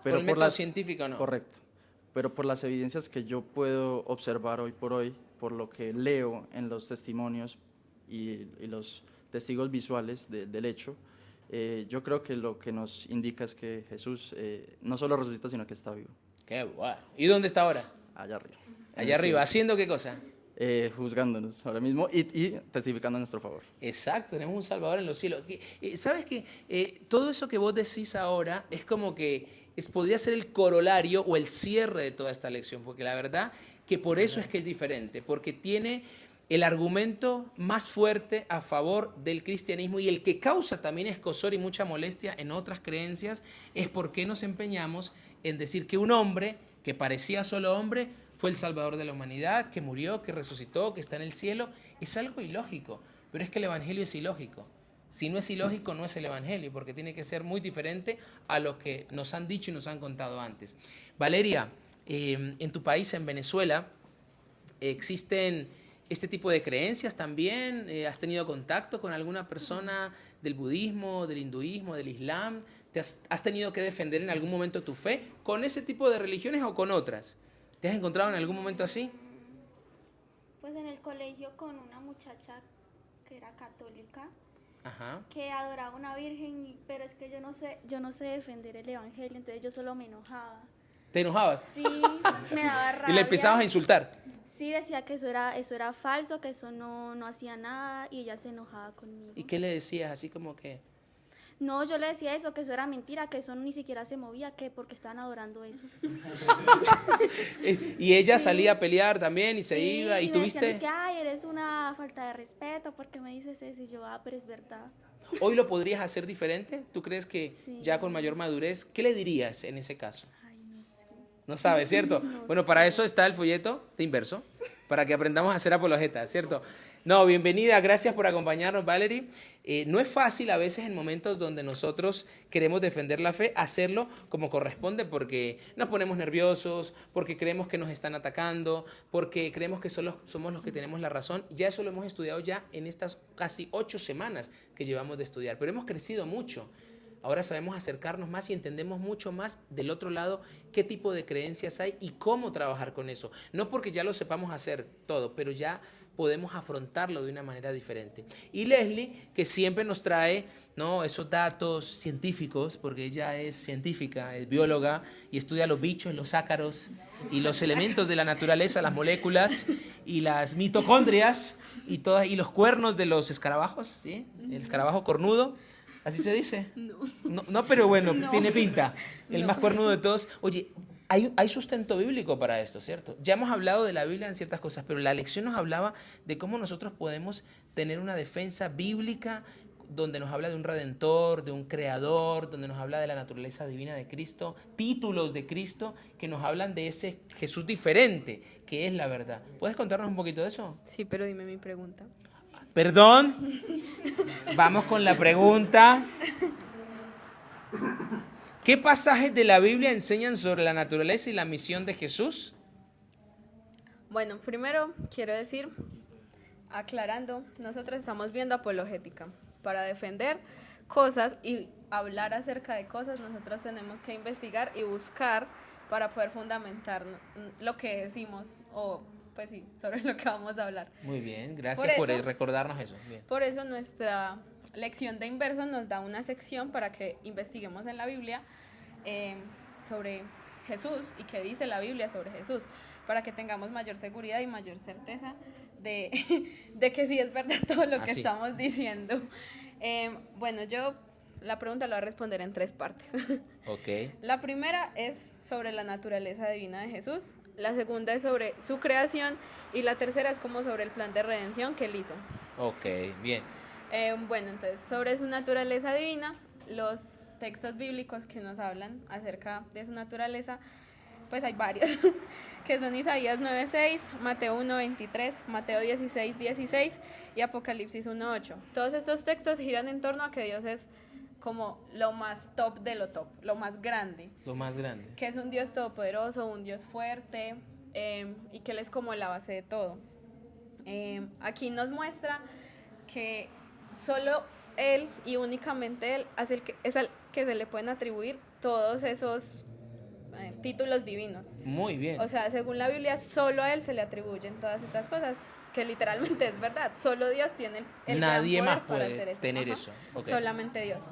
¿Por el método científico no? Correcto, pero por las evidencias que yo puedo observar hoy por hoy, por lo que leo en los testimonios y los testigos visuales del hecho, yo creo que lo que nos indica es que Jesús no solo resucitó, sino que está vivo. Qué guay. ¿Y dónde está ahora? Allá arriba. Allá arriba, ¿haciendo qué cosa? Juzgándonos ahora mismo y testificando a nuestro favor. Exacto, tenemos un Salvador en los cielos. ¿Sabes qué? Todo eso que vos decís ahora es como que podría ser el corolario o el cierre de toda esta lección, porque la verdad que por eso es que es diferente, porque tiene el argumento más fuerte a favor del cristianismo, y el que causa también escozor y mucha molestia en otras creencias es por qué nos empeñamos en decir que un hombre que parecía solo hombre fue el Salvador de la humanidad, que murió, que resucitó, que está en el cielo. Es algo ilógico, pero es que el Evangelio es ilógico. Si no es ilógico, no es el Evangelio, porque tiene que ser muy diferente a lo que nos han dicho y nos han contado antes. Valeria, en tu país, en Venezuela, ¿existen este tipo de creencias también? ¿Has tenido contacto con alguna persona del budismo, del hinduismo, del islam? ¿Has tenido que defender en algún momento tu fe con ese tipo de religiones o con otras? ¿Te has encontrado en algún momento así? Pues en el colegio con una muchacha que era católica, Ajá. que adoraba a una virgen, pero es que yo no sé defender el evangelio, entonces yo solo me enojaba. ¿Te enojabas? Sí, me daba rabia. Y le empezabas a insultar. Sí, decía que eso era falso, que eso no hacía nada, y ella se enojaba conmigo. ¿Y qué le decías? Así como que... No, yo le decía eso, que eso era mentira, que eso ni siquiera se movía, que porque estaban adorando eso. Y ella salía a pelear también y se Sí, iba. ¿Y me tuviste? decían, es que, ay, eres una falta de respeto, ¿por qué me dices eso? Y yo, pero es verdad. ¿Hoy lo podrías hacer diferente? ¿Tú crees que Sí. ya con mayor madurez? ¿Qué le dirías en ese caso? Ay, no sé. No sabes, ¿cierto? Bueno, para eso está el folleto de Inverso, para que aprendamos a hacer apologeta, ¿cierto? No, bienvenida, gracias por acompañarnos, Valerie. No es fácil a veces en momentos donde nosotros queremos defender la fe, hacerlo como corresponde, porque nos ponemos nerviosos, porque creemos que nos están atacando, porque creemos que solo somos los que tenemos la razón. Ya eso lo hemos estudiado ya en estas casi 8 semanas que llevamos de estudiar, pero hemos crecido mucho. Ahora sabemos acercarnos más y entendemos mucho más del otro lado qué tipo de creencias hay y cómo trabajar con eso. No porque ya lo sepamos hacer todo, pero ya podemos afrontarlo de una manera diferente. Y Leslie, que siempre nos trae, ¿no?, esos datos científicos, porque ella es científica, es bióloga y estudia los bichos, los ácaros y los elementos de la naturaleza, las moléculas y las mitocondrias y los cuernos de los escarabajos, ¿sí? El escarabajo cornudo. ¿Así se dice? No, pero bueno, tiene pinta. El más cuernudo de todos. Oye, hay sustento bíblico para esto, ¿cierto? Ya hemos hablado de la Biblia en ciertas cosas, pero la lección nos hablaba de cómo nosotros podemos tener una defensa bíblica donde nos habla de un redentor, de un creador, donde nos habla de la naturaleza divina de Cristo, títulos de Cristo que nos hablan de ese Jesús diferente, que es la verdad. ¿Puedes contarnos un poquito de eso? Sí, pero dime mi pregunta. Perdón. Vamos con la pregunta. ¿Qué pasajes de la Biblia enseñan sobre la naturaleza y la misión de Jesús? Bueno, primero quiero decir, aclarando, nosotros estamos viendo apologética. Para defender cosas y hablar acerca de cosas, nosotros tenemos que investigar y buscar para poder fundamentar lo que decimos o, pues sí, sobre lo que vamos a hablar. Muy bien, gracias por recordarnos eso. Bien. Por eso nuestra lección de Inverso nos da una sección para que investiguemos en la Biblia sobre Jesús y qué dice la Biblia sobre Jesús, para que tengamos mayor seguridad y mayor certeza de que sí es verdad todo lo que estamos diciendo. Bueno, yo la pregunta la voy a responder en 3 partes. Ok. La primera es sobre la naturaleza divina de Jesús, la segunda es sobre su creación y la tercera es como sobre el plan de redención que él hizo. Ok, bien. Bueno, entonces, sobre su naturaleza divina, los textos bíblicos que nos hablan acerca de su naturaleza, pues hay varios, que son Isaías 9:6, Mateo 1:23, Mateo 16:16 y Apocalipsis 1:8. Todos estos textos giran en torno a que Dios es como lo más top de lo top, lo más grande. Lo más grande. Que es un Dios todopoderoso, un Dios fuerte, y que Él es como la base de todo. Aquí nos muestra que solo Él y únicamente Él es al que se le pueden atribuir todos esos títulos divinos. Muy bien. O sea, según la Biblia, solo a Él se le atribuyen todas estas cosas, que literalmente es verdad. Solo Dios tiene el Nadie gran poder más para puede hacer eso. tener eso. Okay. Solamente Dios.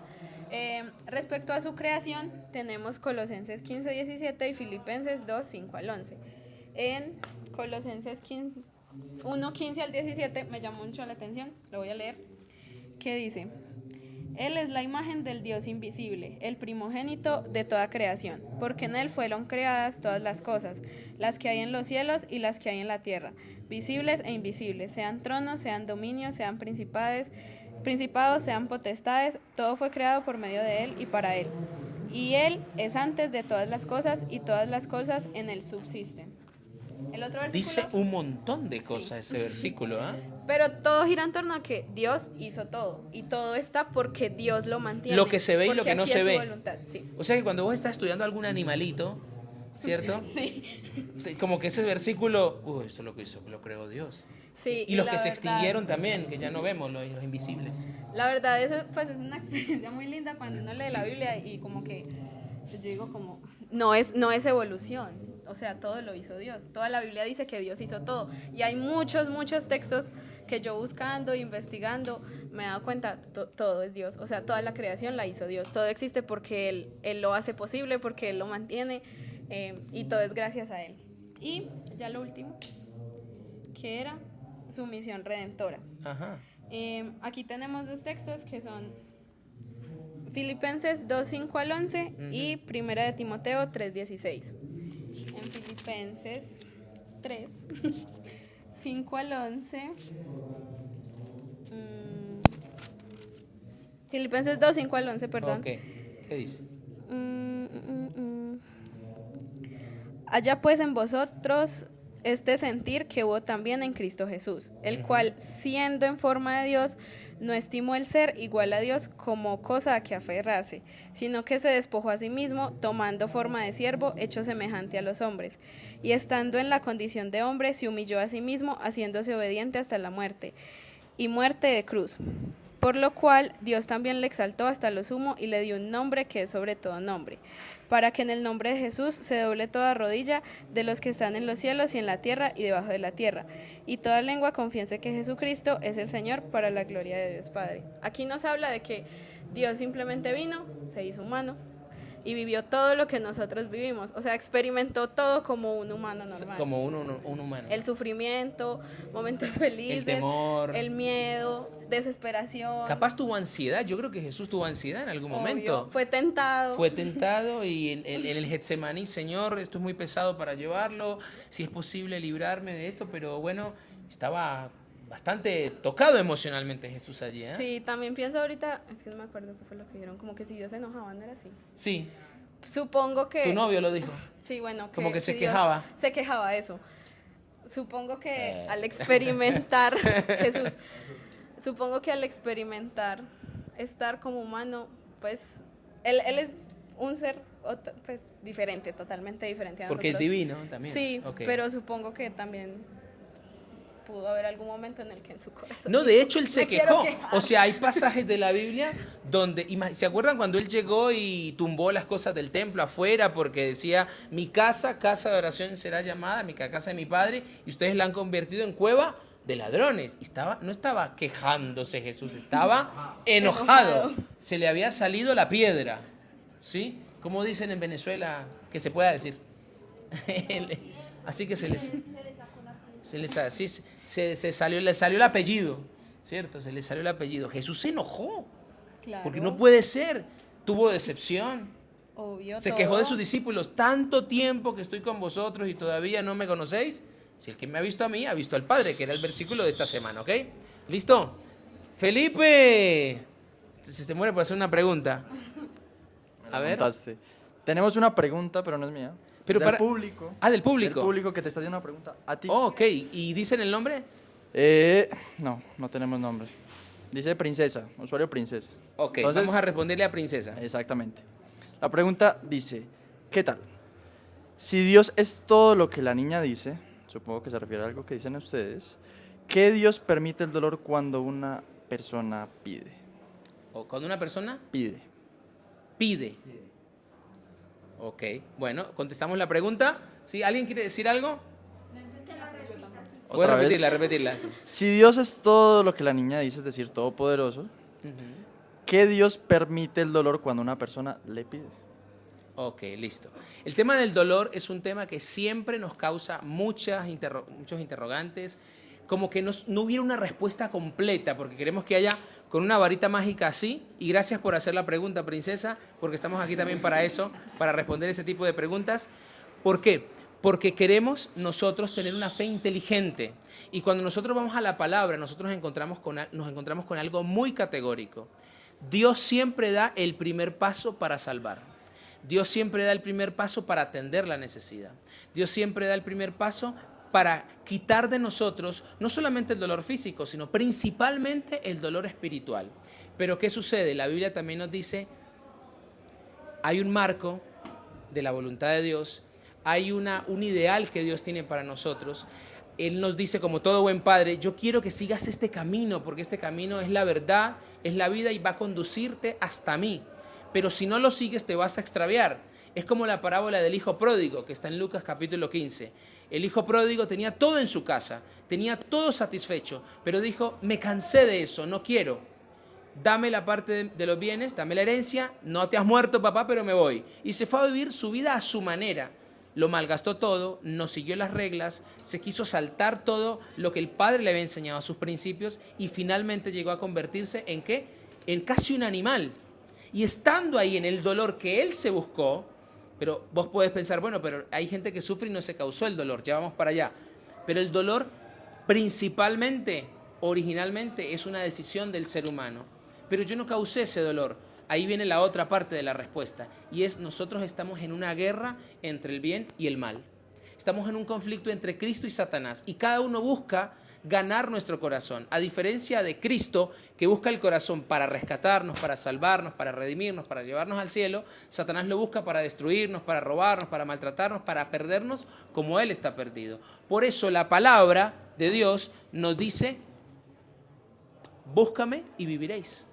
Respecto a su creación, tenemos Colosenses 15:17 y Filipenses 2:5 al 11. En Colosenses 1:15 al 17 me llamó mucho la atención, lo voy a leer, que dice: Él es la imagen del Dios invisible, el primogénito de toda creación, porque en Él fueron creadas todas las cosas, las que hay en los cielos y las que hay en la tierra, visibles e invisibles, sean tronos, sean dominios, sean principados, sean potestades, todo fue creado por medio de Él y para Él. Y Él es antes de todas las cosas y todas las cosas en Él subsisten. El otro versículo. Dice un montón de cosas ese versículo, ¿ah? Pero todo gira en torno a que Dios hizo todo. Y todo está porque Dios lo mantiene. Lo que se ve y lo porque que no así se es su ve. voluntad, sí. O sea que cuando vos estás estudiando algún animalito, ¿cierto? Sí. Como que ese versículo, esto es lo que hizo, lo creó Dios. Sí, Y los la que se verdad- extinguieron también, que ya no vemos, los invisibles. La verdad, eso pues es una experiencia muy linda cuando uno lee la Biblia y como que yo digo como, no es evolución. O sea, todo lo hizo Dios. Toda la Biblia dice que Dios hizo todo. Y hay muchos textos que yo buscando, investigando, me he dado cuenta, todo es Dios. O sea, toda la creación la hizo Dios. Todo existe porque Él lo hace posible, porque Él lo mantiene y todo es gracias a Él. Y ya lo último, que era su misión redentora. Ajá. Aquí tenemos dos textos que son Filipenses 2, 5 al 11 y Primera de Timoteo 3, 16. En Filipenses 3, 5 al 11. Filipenses 2, 5 al 11, perdón. Ok, ¿qué dice? Haya pues en vosotros este sentir que hubo también en Cristo Jesús, el cual, siendo en forma de Dios, no estimó el ser igual a Dios como cosa a que aferrarse, sino que se despojó a sí mismo, tomando forma de siervo, hecho semejante a los hombres, y estando en la condición de hombre, se humilló a sí mismo, haciéndose obediente hasta la muerte, y muerte de cruz. Por lo cual Dios también le exaltó hasta lo sumo y le dio un nombre que es sobre todo nombre, para que en el nombre de Jesús se doble toda rodilla de los que están en los cielos y en la tierra y debajo de la tierra, y toda lengua confiese que Jesucristo es el Señor, para la gloria de Dios Padre. Aquí nos habla de que Dios simplemente vino, se hizo humano y vivió todo lo que nosotros vivimos, o sea, experimentó todo como un humano normal. Como un humano. El sufrimiento, momentos felices, El temor. el miedo, desesperación. Capaz tuvo ansiedad, yo creo que Jesús tuvo ansiedad en algún Obvio. momento. Fue tentado. Fue tentado y en el Getsemaní, Señor, esto es muy pesado para llevarlo, si es posible librarme de esto, pero bueno, estaba bastante tocado emocionalmente Jesús allí, ¿eh? Sí, también pienso ahorita, es que no me acuerdo qué fue lo que dijeron, como que si Dios se enojaba, ¿no era así? Sí, Supongo que... tu novio lo dijo. Sí, bueno, Como que se si Dios quejaba. Se quejaba, eso. Supongo que al experimentar, Jesús, supongo que al experimentar estar como humano, pues, él es un ser pues diferente, totalmente diferente a Porque nosotros. es divino también. Sí, Ok. pero supongo que también pudo haber algún momento en el que en su corazón... No, de hecho él se "Me quiero quejó. quejar". O sea, hay pasajes de la Biblia donde, ¿se acuerdan cuando él llegó y tumbó las cosas del templo afuera porque decía, mi casa de oración será llamada, mi casa de mi padre, y ustedes la han convertido en cueva de ladrones? Y no estaba quejándose Jesús, estaba enojado. Se le había salido la piedra. ¿Sí? Como dicen en Venezuela que se pueda decir. Así que le salió el apellido, ¿cierto? Se le salió el apellido. Jesús se enojó, Claro, porque no puede ser. Tuvo decepción. obvio, Se quejó de todo. sus discípulos. Tanto tiempo que estoy con vosotros y todavía no me conocéis. Si el que me ha visto a mí, ha visto al Padre, que era el versículo de esta semana, ¿ok? ¿Listo? Felipe. Se muere por hacer una pregunta. A ver. Preguntaste. Tenemos una pregunta, pero no es mía. Pero del para- público. Ah, del público. Del público que te está haciendo una pregunta a ti. Oh, ok. ¿Y dicen el nombre? No tenemos nombre. Dice princesa, usuario princesa. Ok, Entonces, vamos a responderle a Princesa. Exactamente. La pregunta dice, ¿qué tal? Si Dios es todo lo que la niña dice, supongo que se refiere a algo que dicen ustedes, ¿qué Dios permite el dolor cuando una persona pide? O cuando una persona Pide. pide. Ok, bueno, contestamos la pregunta. ¿Sí? ¿Alguien quiere decir algo? Voy a ¿Otra vez? repetirla. Sí. Si Dios es todo lo que la niña dice, es decir, todopoderoso, ¿qué Dios permite el dolor cuando una persona le pide? Ok, listo. El tema del dolor es un tema que siempre nos causa muchos interrogantes, como que no hubiera una respuesta completa, porque queremos que haya con una varita mágica así, y gracias por hacer la pregunta, Princesa, porque estamos aquí también para eso, para responder ese tipo de preguntas. ¿Por qué? Porque queremos nosotros tener una fe inteligente, y cuando nosotros vamos a la palabra, nosotros nos encontramos con algo muy categórico. Dios siempre da el primer paso para salvar. Dios siempre da el primer paso para atender la necesidad. Dios siempre da el primer paso para quitar de nosotros no solamente el dolor físico, sino principalmente el dolor espiritual. Pero ¿qué sucede? La Biblia también nos dice, hay un marco de la voluntad de Dios, hay un ideal que Dios tiene para nosotros. Él nos dice, como todo buen padre, yo quiero que sigas este camino, porque este camino es la verdad, es la vida y va a conducirte hasta mí. Pero si no lo sigues te vas a extraviar. Es como la parábola del hijo pródigo, que está en Lucas capítulo 15. El hijo pródigo tenía todo en su casa, tenía todo satisfecho, pero dijo, me cansé de eso, no quiero. Dame la parte de los bienes, dame la herencia, no te has muerto papá, pero me voy. Y se fue a vivir su vida a su manera. Lo malgastó todo, no siguió las reglas, se quiso saltar todo lo que el padre le había enseñado a sus principios y finalmente llegó a convertirse en ¿qué? En casi un animal. Y estando ahí en el dolor que él se buscó, pero vos podés pensar, bueno, pero hay gente que sufre y no se causó el dolor, ya vamos para allá. Pero el dolor principalmente, originalmente, es una decisión del ser humano. Pero yo no causé ese dolor. Ahí viene la otra parte de la respuesta, y es nosotros estamos en una guerra entre el bien y el mal. Estamos en un conflicto entre Cristo y Satanás, y cada uno busca ganar nuestro corazón. A diferencia de Cristo, que busca el corazón para rescatarnos, para salvarnos, para redimirnos, para llevarnos al cielo, Satanás lo busca para destruirnos, para robarnos, para maltratarnos, para perdernos como Él está perdido. Por eso la palabra de Dios nos dice, búscame y viviréis.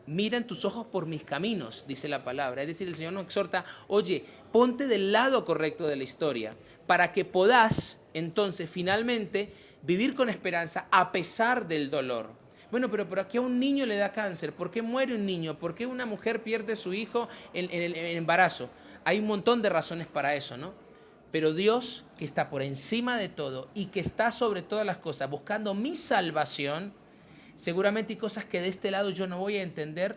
Mira en tus ojos por mis caminos, dice la palabra. Es decir, el Señor nos exhorta, oye, ponte del lado correcto de la historia para que podás entonces finalmente vivir con esperanza a pesar del dolor. Bueno, pero ¿por qué a un niño le da cáncer? ¿Por qué muere un niño? ¿Por qué una mujer pierde a su hijo en el embarazo? Hay un montón de razones para eso, ¿no? Pero Dios, que está por encima de todo y que está sobre todas las cosas buscando mi salvación, seguramente hay cosas que de este lado yo no voy a entender,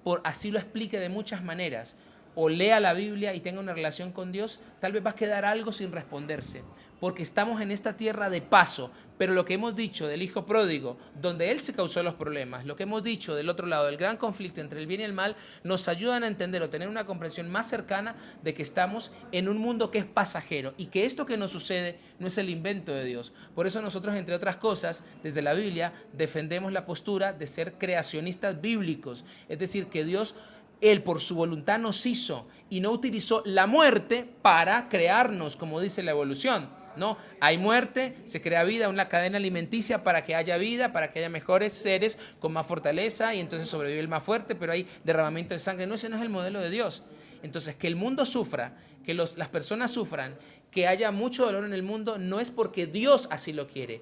por así lo explique de muchas maneras. O lea la Biblia y tenga una relación con Dios, tal vez va a quedar algo sin responderse. Porque estamos en esta tierra de paso. Pero lo que hemos dicho del hijo pródigo, donde él se causó los problemas, lo que hemos dicho del otro lado, del gran conflicto entre el bien y el mal, nos ayudan a entender o tener una comprensión más cercana de que estamos en un mundo que es pasajero y que esto que nos sucede no es el invento de Dios. Por eso nosotros, entre otras cosas, desde la Biblia, defendemos la postura de ser creacionistas bíblicos. Es decir, que Dios, Él por su voluntad nos hizo y no utilizó la muerte para crearnos, como dice la evolución. No, hay muerte, se crea vida, una cadena alimenticia para que haya vida, para que haya mejores seres con más fortaleza y entonces sobrevive el más fuerte, pero hay derramamiento de sangre. No, ese no es el modelo de Dios. Entonces, que el mundo sufra, que las personas sufran, que haya mucho dolor en el mundo, no es porque Dios así lo quiere.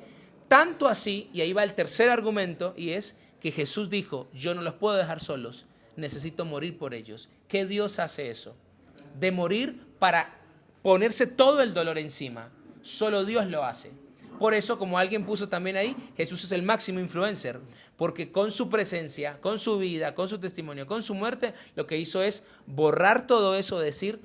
Tanto así, y ahí va el tercer argumento, y es que Jesús dijo, yo no los puedo dejar solos, necesito morir por ellos. ¿Qué Dios hace eso? De morir para ponerse todo el dolor encima. Solo Dios lo hace. Por eso, como alguien puso también ahí, Jesús es el máximo influencer, porque con su presencia, con su vida, con su testimonio, con su muerte, lo que hizo es borrar todo eso, decir,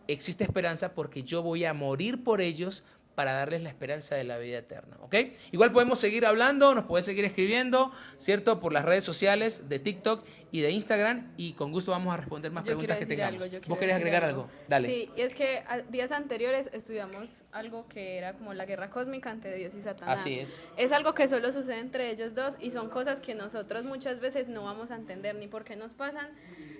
existe esperanza porque yo voy a morir por ellos para darles la esperanza de la vida eterna, ¿ok? Igual podemos seguir hablando, nos puedes seguir escribiendo, ¿cierto? Por las redes sociales de TikTok y de Instagram, y con gusto vamos a responder más preguntas que tengamos. ¿Vos querés agregar algo? Dale. Sí, y es que días anteriores estudiamos algo que era como la guerra cósmica entre Dios y Satanás. Así es. Es algo que solo sucede entre ellos dos y son cosas que nosotros muchas veces no vamos a entender ni por qué nos pasan.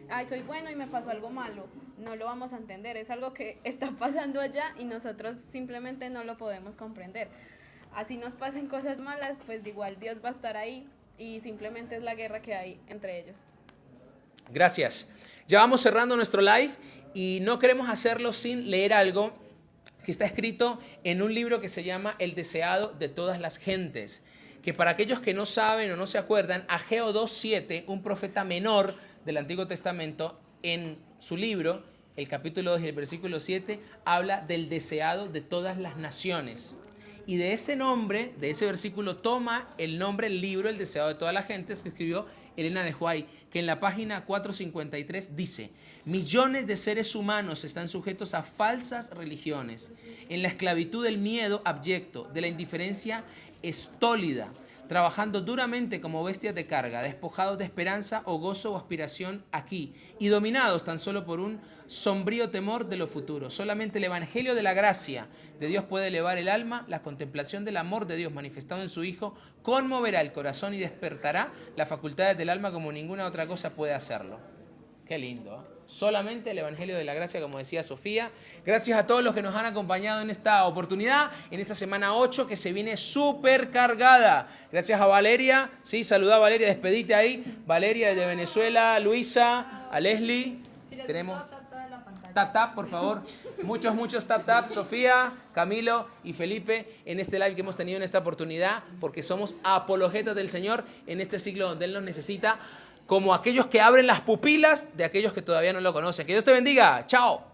Ay, soy bueno y me pasó algo malo. No lo vamos a entender. Es algo que está pasando allá y nosotros simplemente no lo podemos comprender. Así nos pasen cosas malas, pues de igual Dios va a estar ahí y simplemente es la guerra que hay entre ellos. Gracias. Ya vamos cerrando nuestro live y no queremos hacerlo sin leer algo que está escrito en un libro que se llama El deseado de todas las gentes. Que para aquellos que no saben o no se acuerdan, Ageo 2:7, un profeta menor del Antiguo Testamento, en su libro, el capítulo 2 y el versículo 7, habla del deseado de todas las naciones. Y de ese nombre, de ese versículo, toma el nombre, el libro, El deseado de todas las gentes, que escribió Elena de White, que en la página 453 dice: millones de seres humanos están sujetos a falsas religiones, en la esclavitud del miedo abyecto, de la indiferencia estólida, trabajando duramente como bestias de carga, despojados de esperanza o gozo o aspiración aquí, y dominados tan solo por un sombrío temor de lo futuro. Solamente el Evangelio de la gracia de Dios puede elevar el alma. La contemplación del amor de Dios manifestado en su Hijo conmoverá el corazón y despertará las facultades del alma como ninguna otra cosa puede hacerlo. Qué lindo, ¿eh? Solamente el Evangelio de la Gracia, como decía Sofía. Gracias a todos los que nos han acompañado en esta oportunidad, en esta semana 8 que se viene súper cargada. Gracias a Valeria, sí, saluda a Valeria, despedite ahí. Valeria de Venezuela, Luisa, a Leslie. Tenemos tap tap, por favor. Muchos tap tap. Sofía, Camilo y Felipe en este live que hemos tenido en esta oportunidad, porque somos apologetas del Señor en este siglo donde Él nos necesita, como aquellos que abren las pupilas de aquellos que todavía no lo conocen. Que Dios te bendiga. Chao.